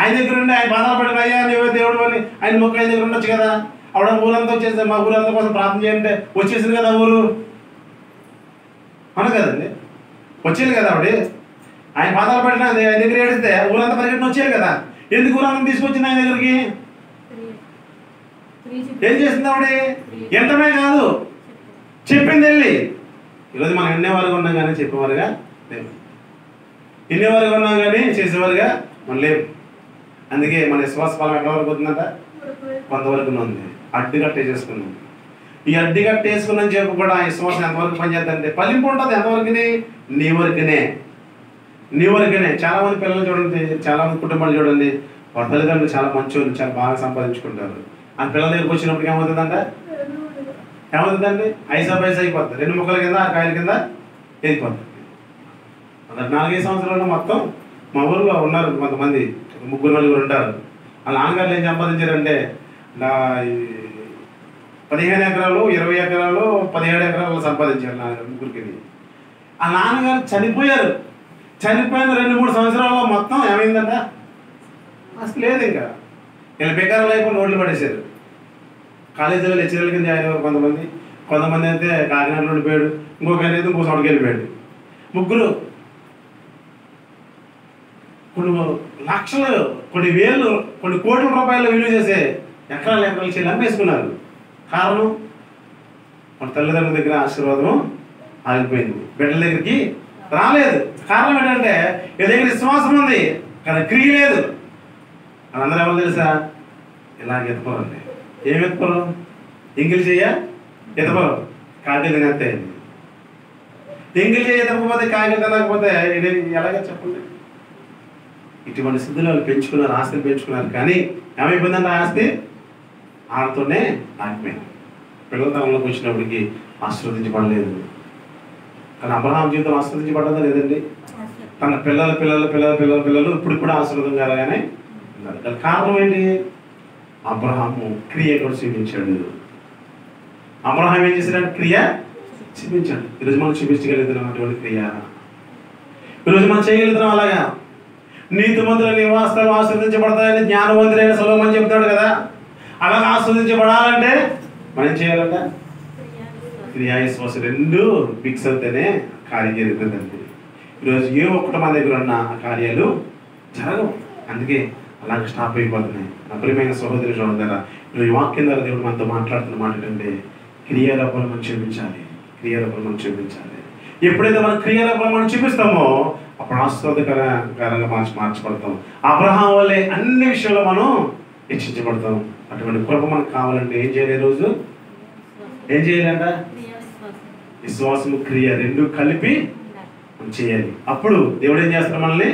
ఆయన దగ్గర ఉండి ఆయన బాధలు పడిన, అయ్యా నువ్వే దేవుడు అని ఆయన మొక్క ఆయన దగ్గర ఉండొచ్చు కదా. ఆవిడ ఊరంతా వచ్చేసి మా ఊరంతా కోసం ప్రార్థన చేయంటే వచ్చేసింది కదా ఊరు. అవును కదండి, వచ్చేది కదా ఆవిడ. ఆయన బాధలు పడిన ఆయన దగ్గర ఏడిస్తే ఊరంతా పరిగెట్టిన వచ్చేది కదా. ఎందుకు ఊరంతా తీసుకొచ్చింది ఆయన దగ్గరికి? ఏం చేసింది ఆవిడ? ఎంతమే కాదు, చెప్పింది వెళ్ళి. ఈరోజు మనం ఎన్నేవారుగా ఉన్నాం కానీ చెప్పేవారుగా లేవు, ఎన్నేవారుగా ఉన్నాం కానీ చేసేవారుగా మనం లేవు. అందుకే మన విశ్వాస ఫలం ఎక్కడ వరకు అవుతుందంట? కొంతవరకు ఉంది. అడ్డుకట్టేసుకున్నాం. ఈ అడ్డుకట్టేసుకున్నాను చెప్పు కూడా ఆ విశ్వాసం ఎంతవరకు పనిచేద్దంటే ఫలింపు ఉంటుంది. ఎంతవరకునే? నీ వరకునే. చాలా మంది పిల్లలు చూడండి, చాలా మంది కుటుంబాలు చూడండి, వాళ్ళ తల్లిదండ్రులు చాలా మంచోళ్ళు, చాలా బాగా సంపాదించుకుంటారు. ఆ పిల్లల దగ్గరికి వచ్చినప్పుడు ఏమవుతుందంటే, 5 పైసా అయిపోతుంది. 2 ముక్కల కింద 6 కాయల కింద వెళ్ళిపోతుంది. 4-5 సంవత్సరాలు మొత్తం మా ఊరిలో ఉన్నారు కొంతమంది, 3-4 ఉంటారు. వాళ్ళ నాన్నగారు ఏం సంపాదించారంటే 15 ఎకరాలు, 20 ఎకరాలు, 17 ఎకరాలు సంపాదించారు నాన్నగారు ముగ్గురికి. ఆ నాన్నగారు చనిపోయారు. చనిపోయిన 2-3 సంవత్సరాల్లో మొత్తం ఏమైందంట? అసలు లేదు. ఇంకా వీళ్ళ బేకారాలు అయిపోయి నోట్లు పడేశారు. కాలేజీలో లెక్చరర్ల కింద జాయిన్ అయ్యారు కొంతమంది అయితే కాకినాడలో ఉండిపోయాడు, ఇంకొక ఆయన అయితే ఇంకో చోటుకి వెళ్ళిపోయాడు. ముగ్గురు కొన్ని లక్షలు, కొన్ని వేలు, కొన్ని కోట్ల రూపాయలు విలువ చేసే ఎకరాలు చెల్లి అమ్మేసుకున్నారు. కారణం మన తల్లిదండ్రుల దగ్గర ఆశీర్వాదం ఆగిపోయింది, బిడ్డల దగ్గరికి రాలేదు. కారణం ఏంటంటే వీళ్ళ దగ్గర విశ్వాసం ఉంది కానీ క్రియ లేదు. వాళ్ళందరూ ఎవరు తెలుసా? ఇలాగ ఎత్తుకోరండి. ఏం ఎత్తుకోరు? ఎంగిల్ చెయ్య ఎత్తపరం, కాకిలు తినేస్తే. ఎంగిల్ చెయ్య ఎత్తకపోతే కాకిలు తినకపోతే ఎలాగ చెప్పండి? ఇటువంటి స్థితిలో వాళ్ళు పెంచుకున్నారు, ఆస్తిని పెంచుకున్నారు. కానీ ఏమైపోయిందంటే ఆ ఆస్తి ఆడతోనే ఆగిపోయింది. పిల్లల తరంలోకి వచ్చినప్పటికీ ఆశీర్వదించబడలేదు. కానీ అబ్రహాం జీవితం ఆశీర్వదించబడ్డదా లేదండి? తన పిల్లలు ఇప్పుడు కూడా ఆశీర్వాదం కలగానే ఉన్నారు. దానికి కారణం ఏంటి? అబ్రహాము క్రియ కూడా చూపించాడు. అబ్రహాం ఏం చేశాడు? క్రియ చూపించాడు. ఈరోజు మనం చూపించగలుగుతున్నాం అటువంటి క్రియ. ఈరోజు మనం చేయగలుగుతున్నాం. అలాగా నీతిమంతుల నివాసాలు ఆస్వాదించబడతాయని జ్ఞానవంతులైన సొలొమోను చెప్తాడు కదా. అలాగే ఆస్వాదించబడాలంటే మనం ఏం చేయాలంట? క్రియా విశ్వాసం 2 మిక్స్ అవుతేనే కార్యం జరుగుతుందండి. ఈరోజు ఏ ఒక్కటి మన దగ్గర ఉన్న ఆ కార్యాలు జరగవు. అందుకే అలాగే స్టాప్ అయిపోతున్నాయి. నా ప్రియమైన సహోదరి చూడగలరా, ఈరోజు వాక్యం ద్వారా దేవుడు మనతో మాట్లాడుతున్న మాట ఏంటంటే క్రియారూపంలో మనం చూపించాలి. ఎప్పుడైతే మనం క్రియారూపంలో మనం చూపిస్తామో అప్పుడు ఆస్వాదకరంగా మార్చబడతాం. అబ్రహాం వల్లే అన్ని విషయాల్లో మనం హెచ్చించబడతాం. అటువంటి కృప మనకు కావాలంటే ఏం చేయాలి? రోజు ఏం చేయాలంట? విశ్వాసము క్రియ 2 కలిపి మనం చేయాలి. అప్పుడు దేవుడు ఏం చేస్తారు? మనల్ని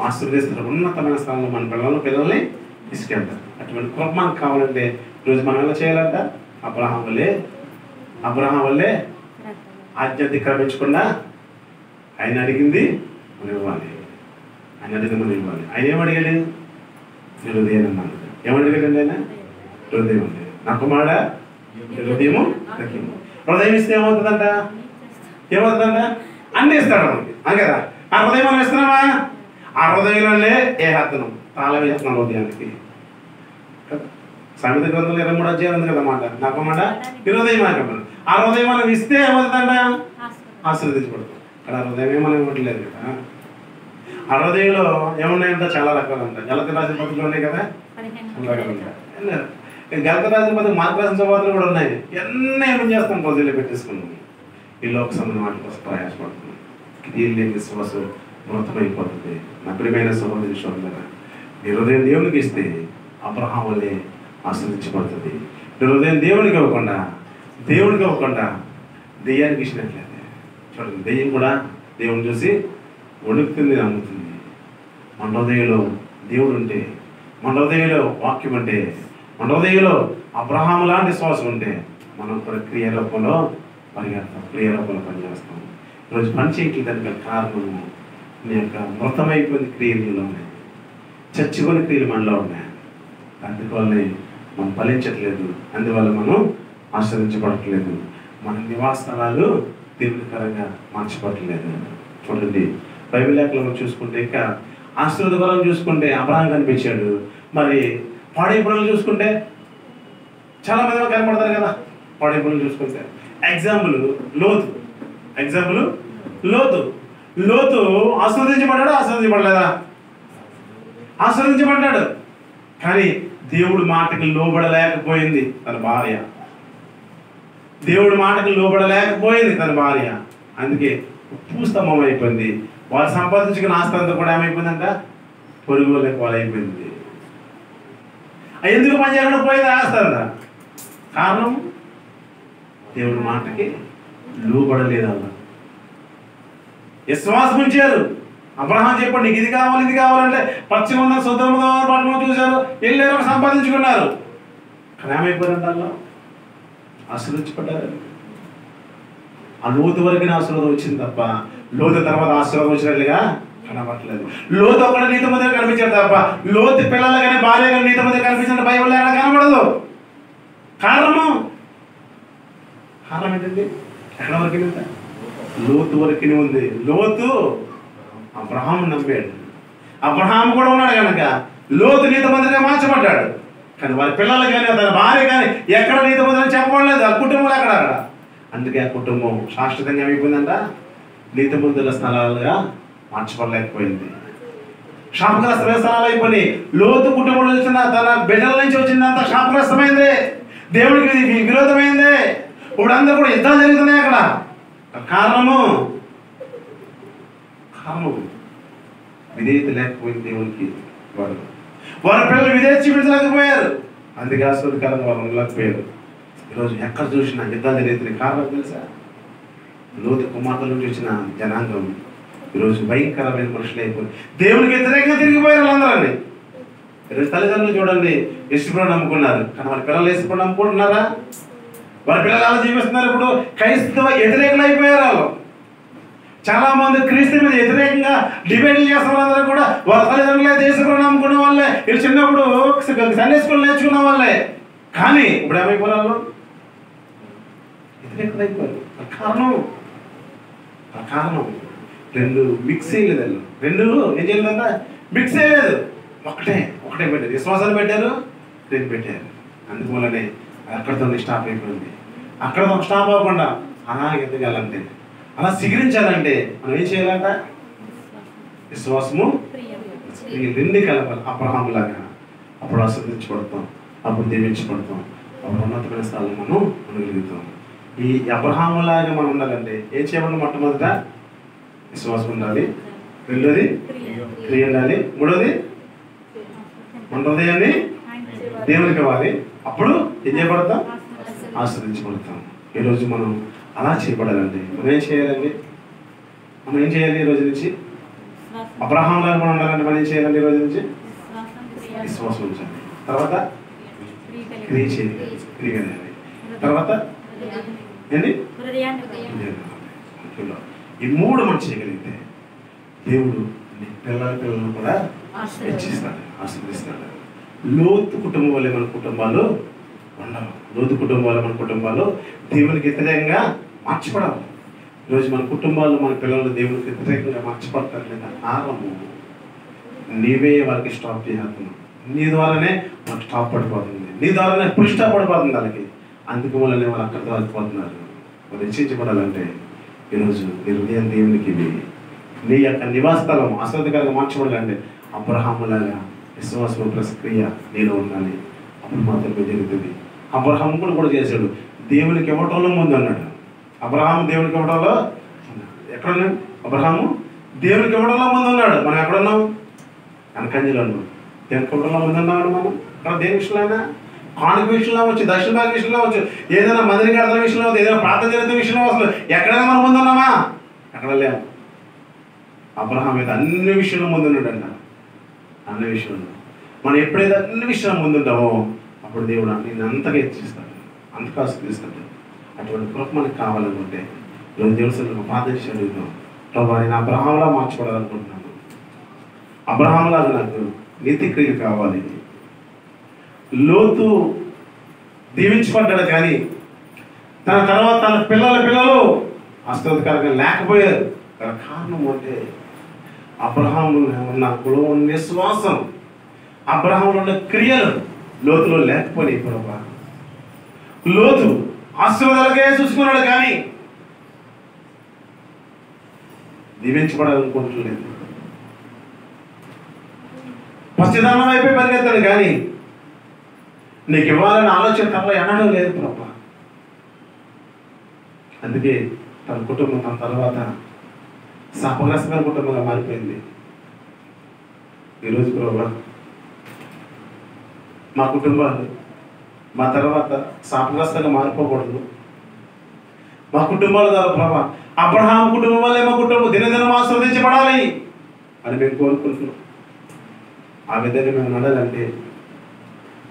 ఆశీర్వదిస్తారు. ఉన్నతమైన స్థానంలో మన పిల్లల్ని తీసుకెళ్తారు. అటువంటి కృప మనకు కావాలంటే ఈరోజు మనం ఎలా చేయాలంట? అబ్రహాం వల్లే ఆజ్ఞ అతిక్రమించకుండా ఆయన అడిగింది మనం ఇవ్వాలి. ఆయన అడిగింది మనం ఇవ్వాలి. ఆయన ఏమడిగాడు? నీ హృదయం అన్నాడు. ఏమడిగాడండి ఆయన? హృదయం అండి. నా కుమారుడా హృదయము తగ్గింది. హృదయం ఇస్తే ఏమవుతుందంట? ఏమవుతుందంట? అన్నీ ఇస్తాడు మనకి. అంతే కదా. ఆ హృదయం మనం ఇస్తున్నామా? ఆ హృదయంలోనే ఏ హత్తనం తాళం వేస్తున్నాం హృదయానికి. సంగీత గ్రంథంలో 23 అధ్యాయం ఉంది కదన్నమాట. నా కుమారుడా ఈ హృదయం ఆకమని. ఆ హృదయం మనం ఇస్తే ఏమవుతుందంట? ఆశీర్వదించబడుతుంది. అక్కడ హృదయమే మనం ఇవ్వట్లేదు కదా. ఆ హృదయంలో ఏమున్నాయంట? చాలా రకాలు ఉంటాయి. గలతీ రాసిన పత్రికలు ఉన్నాయి కదా, చాలా రకాలు ఉంటాయి. గలతీ రాసిన పత్రిక మార్కు రాసిన సువార్తలు కూడా ఉన్నాయి. ఎన్ని ఏమని చేస్తాం? రోజుల్లో పెట్టేసుకున్నాం. ఈ లోక సంబంధం వాటి కోసం ప్రయాసపడుతున్నాం. ఇది లేని విశ్వాసం మృతమైపోతుంది. నా ప్రియమైన సహోదరి సోదరులారా, నీ హృదయం దేవునికి ఇస్తే అబ్రహాం వల్లే ఆశ్రయించబడుతుంది. నీ హృదయం దేవునికి ఇవ్వకుండా దెయ్యానికి ఇచ్చినట్లయితే చూడండి, దెయ్యం కూడా దేవుని చూసి వణుకుతుంది, నమ్ముతుంది. మన హృదయంలో దేవుడు ఉంటే, మన హృదయంలో వాక్యం ఉంటే, మన హృదయంలో అబ్రహాము లాంటి విశ్వాసం ఉంటే మనం కూడా క్రియారూపంలో పరిగెడతాం, క్రియారూపంలో పనిచేస్తాం. ఈరోజు పని చేయట్లేదానికి కారణము నీ యొక్క మృతమైపోయిన క్రియలు ఉన్నాయి, చచ్చిపోయిన క్రియలు మనలో ఉన్నాయి. అందువల్లనే మనం ఫలించట్లేదు, అందువల్ల మనం ఆశ్రయించబడట్లేదు, మన నివాస స్థలాలు దీర్ఘకరంగా మార్చబడట్లేదు. చూడండి, బైబిల్ లేఖలో చూసుకుంటే ఇంకా ఆశీర్వాదకరం చూసుకుంటే అబ్రహాం కనిపించాడు. మరి పాడైపోయిన చూసుకుంటే చాలా మంది కనపడతారు కదా. పాడైపోయిన చూసుకుంటే ఎగ్జాంపుల్ లోతు ఆశీర్వదించబడ్డాడా? ఆశీర్వదించబడ్డాడు. కానీ దేవుడి మాటకి లోబడలేకపోయింది తన భార్య. అందుకే ఉప్పుస్తంభం అయిపోయింది. వాళ్ళు సంపాదించుకున్న ఆస్తి అంతా కూడా ఏమైపోయిందంట? పొరుగులకి వాళ్ళు అయిపోయింది. ఎందుకు పని చేయకుండా పోయింది ఆస్తి అంతా? కారణం దేవుడి మాటకి లోబడలేదు. అలా విశ్వాసం ఉంచారు. అబ్రహాం చెప్పండి, నీకు ఇది కావాలంటే పశ్చిమ సొంతం పట్టణం చూశారు, వెళ్ళారు, సంపాదించుకున్నారు. కానీ ఏమైపోయారంట? అలా ఆశీర్వదించబడ్డారు. ఆ లోతు వరకు ఆశీర్వాదం వచ్చింది తప్ప లోతు తర్వాత ఆశీర్వాదం వచ్చినట్లుగా కనబట్టలేదు. లోతు ఒక్కడ నీతి మందిగా కనిపించాడు తప్ప లోతు పిల్లలు కానీ భార్య కానీ నీతి మందిగా కనిపించిన బైబిల్ ఎక్కడ కనబడదు. కారణం ఏంటండి? ఎక్కడ వరకు? లోతు వరకు ఉంది. లోతు అబ్రహాం నమ్మాడు. అబ్రహాం కూడా ఉన్నాడు కనుక లోతు నీతి మందిగా మార్చబడ్డాడు. కానీ వారి పిల్లలు కానీ తన భార్య కానీ ఎక్కడ నీతి మందిని చెప్పబడలేదు. ఆ కుటుంబంలో అక్కడ. అందుకే ఆ కుటుంబం శాశ్వతంగా ఏమైపోయిందంట? నీతి మందుల స్థలాలుగా మార్చబడలేకపోయింది. శాపగ్రస్తమైన స్థలాలు అయిపోయి లోతు కుటుంబంలో వచ్చిన తన బిడ్డల నుంచి వచ్చిందంతా శాపగ్రస్తమైంది, దేవుడికి విరోధమైంది. ఇప్పుడు అందరూ కూడా యుద్ధాలు జరుగుతున్నాయి అక్కడ. కారణము విధేయత లేకపోయింది దేవునికి. వారి పిల్లలు విధేయత చూపించలేకపోయారు. అందుకే ఆశ్చర్యకరంగా వాళ్ళు ఉండలేకపోయారు. ఈరోజు ఎక్కడ చూసినా యుద్ధాలు జరుగుతున్నాయి. కారణం తెలుసా? లోతు కుమార్తెల నుంచి వచ్చిన జనాంగం ఈరోజు భయంకరమైన మనుషులు అయిపోయి దేవునికి వ్యతిరేకంగా తిరిగిపోయారు వాళ్ళందరూ. ఈరోజు తల్లిదండ్రులు చూడండి, యేసుప్రభువుని నమ్ముకున్నారు, కానీ వాళ్ళ పిల్లలు యేసుప్రభువుని నమ్ముకుంటున్నారా? వాళ్ళ పిల్లలు అలా జీవిస్తున్నారు. ఇప్పుడు క్రైస్తవ వ్యతిరేకులు అయిపోయారు వాళ్ళు. చాలా మంది క్రీస్తు మీద వ్యతిరేకంగా డిబేట్లు చేస్తున్న వాళ్ళందరూ కూడా వాళ్ళ తల్లిదండ్రులే యేసుప్రభువుని నమ్ముకున్న వాళ్ళే, వీళ్ళు చిన్నప్పుడు సండే స్కూల్ నేర్చుకున్న వాళ్ళే. కానీ ఇప్పుడు ఏమైపోయారు? వ్యతిరేకులు అయిపోయారు. కారణం రెండు మిక్స్ చేయలేదు. రెండు ఏం చేయలేదంట? మిక్స్ చేయలేదు. ఒకటే పెట్టారు. విశ్వాసాలు పెట్టారు, రెండు పెట్టారు. అందువల్లనే అక్కడితో స్టాప్ అయిపోయింది. అక్కడతో స్టాప్ అవ్వకుండా అలా ఎదగాలంటే, అలా సిగరించాలంటే మనం ఏం చేయాలంట? విశ్వాసము రెండు కలపాలి. అబ్రహాము లాగా. అప్పుడు ఆస్వాదించబడతాం, అప్పుడు దీవించబడతాం, అప్పుడు ఉన్నతమైన స్థాయిలో మనం ఉండగలుగుతాం. ఈ అబ్రహాము లాగా మనం ఉండాలంటే ఏం చేయాలి? మొట్టమొదట విశ్వాసం ఉండాలి, రెండోది క్రియ ఉండాలి, మూడోది మన హృదయాన్ని దేవునికి ఇవ్వాలి. అప్పుడు ఏం చేయబడతాం? ఆస్వాదించబడతాం. ఈరోజు మనం అలా చేయబడాలండి. మనం ఏం చేయాలండి? ఈ రోజు నుంచి అబ్రహాం లాగా మనం ఉండాలంటే మనం ఏం చేయాలండి? ఈ రోజు నుంచి విశ్వాసం ఉంచాలి, తర్వాత క్రియ చేయాలి, తర్వాత ఏంటి? ఈ మూడు మనం చేయగలిగితే దేవుడు నీ పిల్లలను కూడా హెచ్చిస్తాడు, ఆశీర్వదిస్తాడు. లోతు కుటుంబం వల్ల మన కుటుంబాలు ఉండవు. లోతు కుటుంబాలు మన కుటుంబాలు దేవునికి వ్యతిరేకంగా మార్చబడాలి. ఈరోజు మన కుటుంబాలు మన పిల్లలు దేవునికి వ్యతిరేకంగా మార్చబడతారు. కారణము నీవే వాళ్ళకి స్టాప్ చేస్తున్నావు. నీ ద్వారానే మనకు స్టాప్ పడిపోతుంది, నీ ద్వారానే ఫుల్ స్టాప్ పడిపోతుంది వాళ్ళకి. అందుకు వల్లనే వాళ్ళు అక్కడితో వెళ్ళిపోతున్నారు. వాళ్ళు హెచ్చించబడాలంటే ఈరోజు నీ హృదయం దేవునికి నీ యొక్క నివాస స్థలం ఆశ్రదకరంగా మార్చబడాలంటే అబ్రహాములాగా విశ్వాసం ప్రక్రియ నీలో ఉండాలి. అప్పుడు మాత్రమే జరుగుతుంది. అబ్రహాము కూడా చేశాడు. దేవునికి ఇవ్వటంలో ముందు అన్నాడు. అబ్రహాము దేవునికి ఇవ్వడంలో ఎక్కడున్నాడు? అబ్రహాము దేవునికి ఇవ్వడంలో ముందు ఉన్నాడు. మనం ఎక్కడున్నాం? కనకంజలో ఉన్నాం. దేవునికి ఇవ్వడంలో ముందు ఉన్నాడు. మనం అక్కడ దేని విషయంలో కానుక విషయంలో అవచ్చు, దక్షిణ భాగ విషయంలో అవచ్చు, ఏదైనా మందిరి కడత విషయంలో అవచ్చు, ఏదైనా ప్రార్థన జరుగుతున్న విషయంలో అసలు ఎక్కడైనా మనం ముందు ఉన్నామా? ఎక్కడ లేము. అబ్రహాం అయితే అన్ని విషయంలో ముందున్నాడంట. అన్ని విషయంలో మనం ఎప్పుడైతే అన్ని విషయాలు ముందుంటామో అప్పుడు దేవుడు నేను అంతగా హెచ్చిస్తాడు, అంతగా ఆశీర్వదిస్తాడు. అటువంటి కృప మనకు కావాలనుకుంటే ఈరోజు దేవుడు ప్రార్థన అడుగుతాం. ప్రభు నేను అబ్రహాంలా మార్చబడాలనుకుంటున్నాను. అబ్రహాంలాగా నాకు నీతి క్రియలు కావాలి. లోతు దీవించబడ్డాడు కానీ తన తర్వాత తన పిల్లలు ఆశీర్వాదకరంగా లేకపోయారు. కారణం అంటే అబ్రహాములో ఉన్న కులం విశ్వాసం, అబ్రహాములో ఉన్న క్రియలు లోతులో లేకపోయినాయి. ప్రభా లోతు ఆశీర్వాదాలకే చూసుకున్నాడు కానీ దీవించబడాలనుకుంటలేదు. పశ్చిదానం అయిపోయి పరిగెత్తాడు కానీ నీకు ఇవ్వాలని ఆలోచన తనలో ఎన్నడూ లేదు ప్రభా. అందుకే తన కుటుంబం తన తర్వాత శాపగ్రస్తమైన కుటుంబంగా మారిపోయింది. ఈరోజు ప్రభా మా కుటుంబాలు మా తర్వాత శాపగ్రస్తంగా మారిపోకూడదు. మా కుటుంబాల ద్వారా ప్రభా అబ్రహాం కుటుంబం వల్లే మా కుటుంబం దినదినం ఆస్వాదించబడాలి అని మేము కోరుకుంటున్నాం. ఆ విధంగా మేము నడాలంటే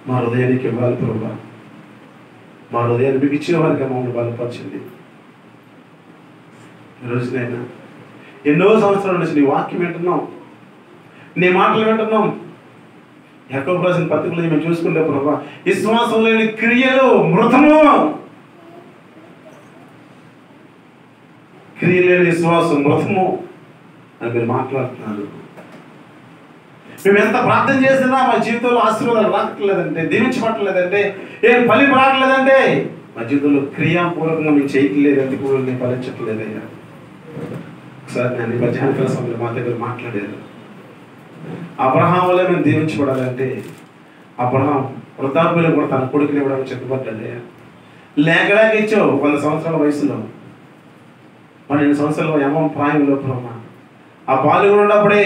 మా హృదయానికి ఇవ్వాలి ప్రభా. మా హృదయాన్ని మీకు ఇచ్చిన వారికి మమ్మల్ని బలపరిచింది. ఈరోజు నేను ఎన్నో సంవత్సరాల నుంచి నీ వాక్యం వింటున్నాం, నీ మాటలు వింటున్నాం. యాకోబు రాసిన పత్రికలో మేము చూసుకుంటే ప్రభా విశ్వాసం లేని క్రియలు మృతము, క్రియ లేని విశ్వాసం మృతము అని మీరు మాట్లాడుతున్నారు. మేము ఎంత ప్రార్థన చేసినా మా జీవితంలో ఆశీర్వాదాలు రావట్లేదంటే, దీవించబట్టలేదంటే, ఏం ఫలింపు రావట్లేదంటే మా జీవితంలో క్రియాపూర్వకంగా మేము చేయట్లేదంటే కూడా నేను ఫలించట్లేదయ్యా. ఒకసారి నేను ఈ మధ్యాహ్న సమయంలో మా దగ్గర మాట్లాడారు. అబ్రహాం వల్ల మేము దీవించబడాలంటే అబ్రహాం వృద్ధాప్యంలో కూడా తన కొడుకుని ఇవ్వడానికి చెప్పుబడ్డాడయ్యా. లేకలేక ఇచ్చావు 100 సంవత్సరాల వయసులో, 12 సంవత్సరాల యమం ప్రాయంలో ప్రభా ఆ పాలు కూడా ఉన్నప్పుడే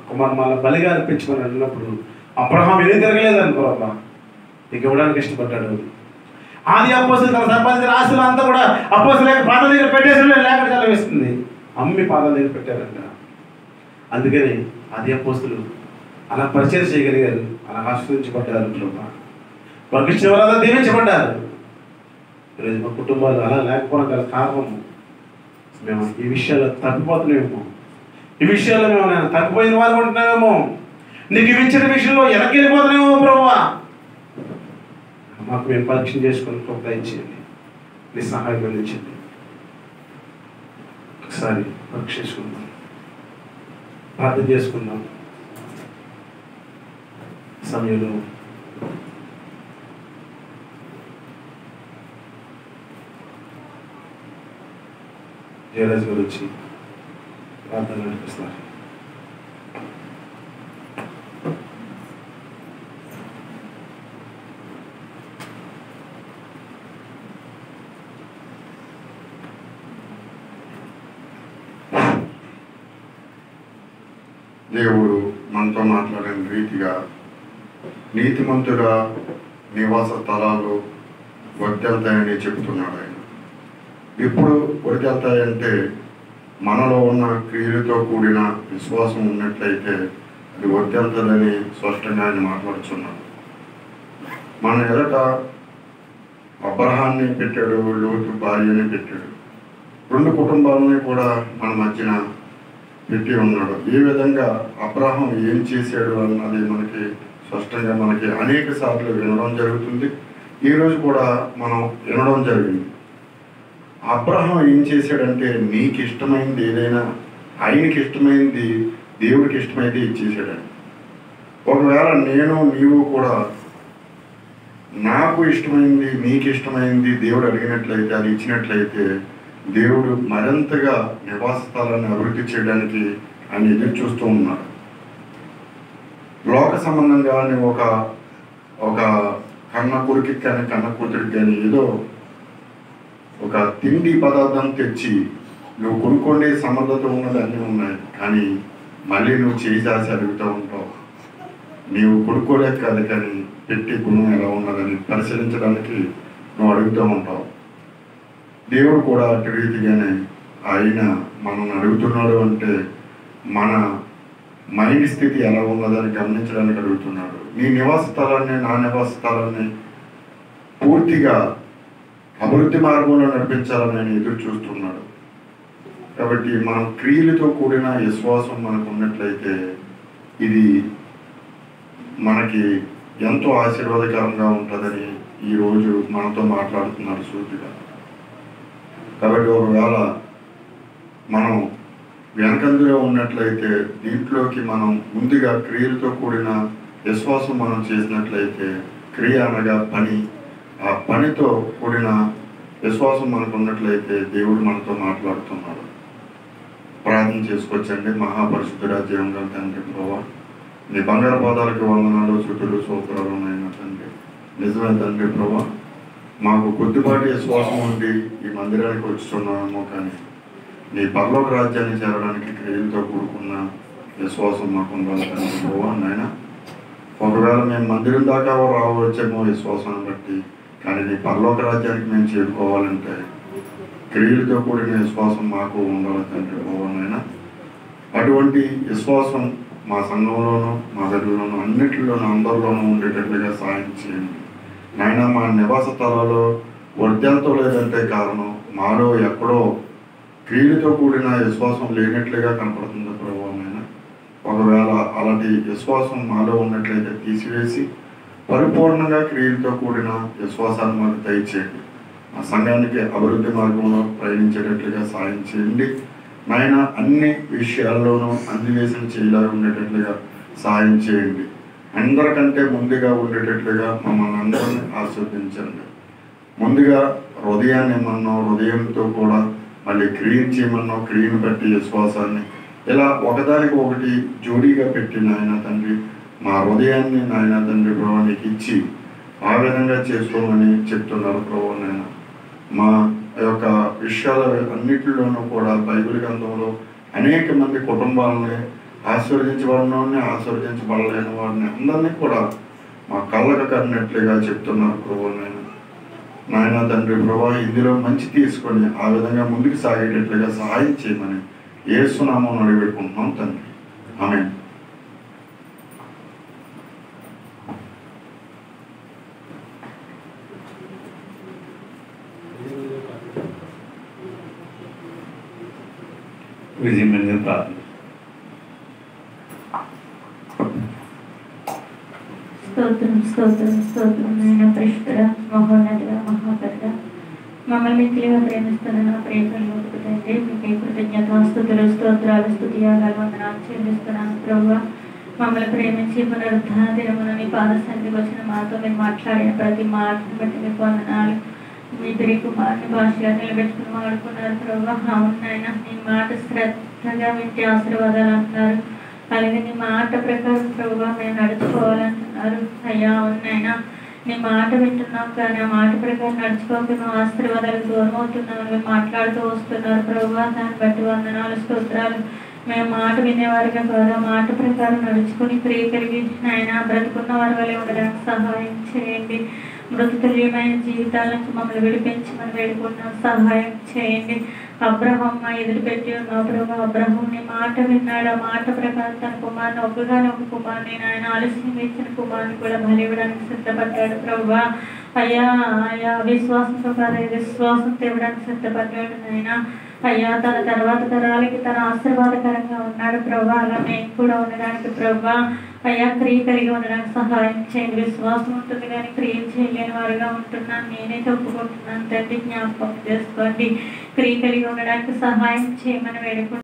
కుమార్ మళ్ళీ బలిగా అర్పించుకొని అన్నప్పుడు అబ్రహాం ఏం తిరగలేదని ప్రభా నీకు ఇవ్వడానికి ఇష్టపడ్డాడు. ఆది అపోస్తలులు తన సంపాదించిన ఆస్తులు అంతా కూడా అపోస్తలుల పాదాల దగ్గర పెట్టేసి లేక చదివేస్తుంది. అమ్మి పాదాల దగ్గర పెట్టారంట. అందుకని ఆది అపోస్తలులు అలా పరిచయం చేయగలిగారు, అలా ఆశ్రయించబడ్డారు ప్రభా. వారికి ఇచ్చిన వాళ్ళంతా దీవించబడ్డారు. ఈరోజు మా కుటుంబాలు అలా లేకపోవడం గల కారణం మేము ఈ విషయాల్లో తప్పిపోతున్నామేమో, ఈ విషయాల్లో మేము నేను తప్పిపోయిన వాళ్ళు ఉంటున్నామేమో, నీకు ఇచ్చిన విషయంలో వెనక్కి వెళ్ళిపోతున్నామేమో ప్రభువా. మాకు మేము పరీక్ష చేసుకొని కృప ఇచ్చేయండి, నీ సహాయం అందించండి. ఒకసారి పరీక్ష చేసుకుందాం, ప్రార్థన చేసుకుందాం. సమయంలో జయరాజ్ గారు వచ్చి ప్రార్థన నడిపిస్తారు. దేవుడు మనతో మాట్లాడిన రీతిగా నీతిమంతుల నివాస స్థలాలు వర్తిల్తాయని చెబుతున్నాడు ఆయన. ఎప్పుడు వర్తిల్తాయంటే మనలో ఉన్న క్రియలతో కూడిన విశ్వాసం ఉన్నట్లయితే అది వర్తిల్తుందని స్పష్టంగా ఆయన మాట్లాడుతున్నాడు. మన ఎదుట అబ్రహాన్ని పెట్టాడు, లోతు భార్యని పెట్టాడు. రెండు కుటుంబాలని కూడా మన మధ్యన పెట్టి ఉన్నాడు. ఏ విధంగా అబ్రహాం ఏం చేశాడు అన్నది మనకి స్పష్టంగా మనకి అనేక సార్లు వినడం జరుగుతుంది. ఈరోజు కూడా మనం వినడం జరిగింది. అబ్రహాం ఏం చేశాడంటే నీకు ఇష్టమైంది ఏదైనా ఆయనకి ఇష్టమైంది దేవుడికి ఇష్టమైతే ఇచ్చేసాడండి. ఒకవేళ నేను నీవు కూడా నాకు ఇష్టమైంది నీకు ఇష్టమైంది దేవుడు అడిగినట్లయితే అది ఇచ్చినట్లయితే దేవుడు మరింతగా నివాస స్థలాన్ని అభివృద్ధి చేయడానికి ఆయన ఎదురు చూస్తూ ఉన్నాడు. లోక సంబంధంగా నువ్వు ఒక కన్న కొడుకు కానీ కన్న కూతురికి కానీ ఏదో ఒక తిండి పదార్థం తెచ్చి నువ్వు కొనుక్కోండి సమర్థత ఉన్నది అన్నీ ఉన్నాయి, కానీ మళ్ళీ నువ్వు చేసి అడుగుతూ ఉంటావు. నీవు కొనుక్కోలేక కాదు, కానీ పెట్టి గుణం ఎలా ఉన్నదని పరిశీలించడానికి నువ్వు అడుగుతూ ఉంటావు. దేవుడు కూడా అటు రీతిగానే ఆయన మనల్ని అడుగుతున్నాడు అంటే మన మైండ్ స్థితి ఎలా ఉన్నదని గమనించడానికి అడుగుతున్నాడు. నీ నివాస స్థలాన్ని నా నివాస స్థలాన్ని పూర్తిగా అభివృద్ధి మార్గంలో నడిపించాలని ఆయన ఎదురు చూస్తున్నాడు. కాబట్టి మనం క్రియలతో కూడిన విశ్వాసం మనకు ఉన్నట్లయితే ఇది మనకి ఎంతో ఆశీర్వాదకరంగా ఉంటుందని ఈరోజు మనతో మాట్లాడుతున్నారు సూటిగా. కాబట్టి ఒకవేళ మనం వెనకందులో ఉన్నట్లయితే దీంట్లోకి మనం ముందుగా క్రియలతో కూడిన విశ్వాసం మనం చేసినట్లయితే క్రియ అనగా పని, ఆ పనితో కూడిన విశ్వాసం మనకు ఉన్నట్లయితే దేవుడు మనతో మాట్లాడుతున్నాడు. ప్రార్థన చేసుకొచ్చండి. మహాపరిశుద్ధుడా, జీవం గల తండ్రి ప్రభువా, నీ బంగారు పాదాలకు వందనాలు, స్తుతులు, స్తోత్రాలు అయిన తండ్రి. నిజమే తండ్రి ప్రభువా, మాకు కొద్దిపాటి విశ్వాసం ఉండి ఈ మందిరానికి వచ్చుతున్నామేమో, కానీ నీ పరలోక రాజ్యాన్ని చేరడానికి క్రియలతో కూడుకున్న విశ్వాసం మాకు ఉండాలి తండ్రి ప్రభువా. నాయన ఒకవేళ మేము మందిరం దాకా రావచ్చేమో విశ్వాసాన్ని బట్టి, కానీ నీ పరలోక రాజ్యానికి మేము చేరుకోవాలంటే క్రియలతో కూడిన విశ్వాసం మాకు ఉండాలి తండ్రి ప్రభువా. నాయన అటువంటి విశ్వాసం మా సంఘంలోనూ మా గదుల్లోనూ అన్నిటిలోనూ అందరిలోనూ ఉండేటట్లుగా సాయం చేయండి నాయన. మా నివాస స్థలాల్లో వర్ధంతో లేదంటే కారణం మాలో ఎక్కడో క్రియలతో కూడిన విశ్వాసం లేనట్లుగా కనపడుతుంది ప్రభువా. నాయన ఒకవేళ అలాంటి విశ్వాసం మాలో ఉన్నట్లయితే తీసివేసి పరిపూర్ణంగా క్రియలతో కూడిన విశ్వాసాన్ని మాకు దయచేయండి. ఆ సంఘానికి అభివృద్ధి మార్గంలో ప్రయాణించేటట్లుగా సాయం చేయండి నాయన. అన్ని విషయాల్లోనూ అందివేసిన చేయలాగా ఉండేటట్లుగా సాయం చేయండి. అందరికంటే ముందుగా ఉండేటట్లుగా మమ్మల్ని అందరినీ ఆస్వాదించండి. ముందుగా హృదయాన్ని ఏమన్నావు, హృదయంతో కూడా మళ్ళీ క్రియను చేయమన్నావు, క్రియను బట్టి విశ్వాసాన్ని ఇలా ఒకదానికి ఒకటి జోడీగా పెట్టి నాయన తండ్రి మా హృదయాన్ని నాయన తండ్రి ప్రభు నీకు ఇచ్చి ఆ విధంగా చేసుకోమని చెప్తున్నారు ప్రభు. నాయన మా యొక్క విషయాల అన్నిటిలోనూ కూడా బైబిల్ గ్రంథంలో అనేక మంది కుటుంబాలని ఆశీర్వదించబడిన వాడిని ఆశీర్వదించబడలేని వాడిని అందరినీ కూడా మా కళ్ళకు కన్నట్లుగా చెప్తున్నారు ప్రభు. నాయన తండ్రి ప్రభా, ఇందులో మంచి తీసుకొని ఆ విధంగా ముందుకు సాగేటట్లుగా సహాయం చేయమని యేసు నామమున అడిగిపెట్టుకుంటున్నాం తండ్రి. ఆమేన్. విజయమైన ప్రార్థన. స్తోత్రం స్తోత్రం స్తోత్రం నాయన పరిశుద్ధ మహోన్నతుడ మహాకరుడ మమ్మల్ని మిక్కిలిగా ప్రేమిస్తున్న నా ప్రియకరులకు తండ్రి మీకే కృతజ్ఞతాస్తుతులు స్తోత్రాలు స్తుతియాగాలు వందనాలు చెల్లిస్తున్నాను ప్రభువా. మమ్మల్ని ప్రేమించి పునరుద్ధాన దినమున మీ పాద సన్నిధికి వచ్చిన మాతో మీరు మాట్లాడిన ప్రతి మాటను బట్టి మీకు వందనాలు. మీ ప్రియ కుమారుని భాషగా నిలబెట్టుకుని వాడుకున్నారు ప్రభువా. అవును నాయన, నీ మాట శ్రద్ధగా వింటే ఆశీర్వాదాలు అంటున్నారు, అలాగే నీ మాట ప్రకారం ప్రభువా మేము నడుచుకోవాలంటున్నారు. అయ్యా ఉన్నాయినా, నీ మాట వింటున్నాం కానీ ఆ మాట ప్రకారం నడుచుకోకుండా ఆశీర్వాదాలకు దూరం అవుతున్నాం మేము మాట్లాడుతూ వస్తున్నారు ప్రభువా. దాన్ని బట్టి వందనాలు స్తోత్రాలు. మేము మాట వినేవారిగా కాదు, మాట ప్రకారం నడుచుకుని ప్రియ కలిగి నాయన బ్రతుకున్న వారి వల్ల ఉండడానికి సహాయం చేయండి. మృతతుల్యమైన జీవితాల నుంచి మమ్మల్ని విడిపించి మనం వేడుకున్నాం, సహాయం చేయండి. అబ్రహమ్మ ఎదురుపెట్టి ఉన్నావు ప్రభు. అబ్రహం నీ మాట విన్నాడు, ఆ మాట ప్రకారం తన కుమారుని ఒక్కగానే ఒక కుమారుని ఆయన ఆలస్యం ఇచ్చిన కుమారుని కూడా బలి ఇవ్వడానికి సిద్ధపడ్డాడు ప్రభువా. అయ్యా అయ్యా విశ్వాసంతో కాదు విశ్వాసం తేవడానికి సిద్ధపడ్డాడు నాయన. అయ్యా తన తర్వాత తరాలకి తన ఆశీర్వాదకరంగా ఉన్నాడు ప్రభా. అలా మేము కూడా ఉండడానికి ప్రభా అయ్యా క్రియ కలిగి ఉండడానికి సహాయం చేయండి. విశ్వాసం ఉంటుంది కానీ క్రియలు చేయలేని వారుగా ఉంటున్నాను, నేనైతే ఒప్పుకుంటున్నాను తండ్రి. జ్ఞాపకం చేసుకోండి, క్రియ కలిగి ఉండడానికి సహాయం చేయమని వేడుకుంటున్నాను.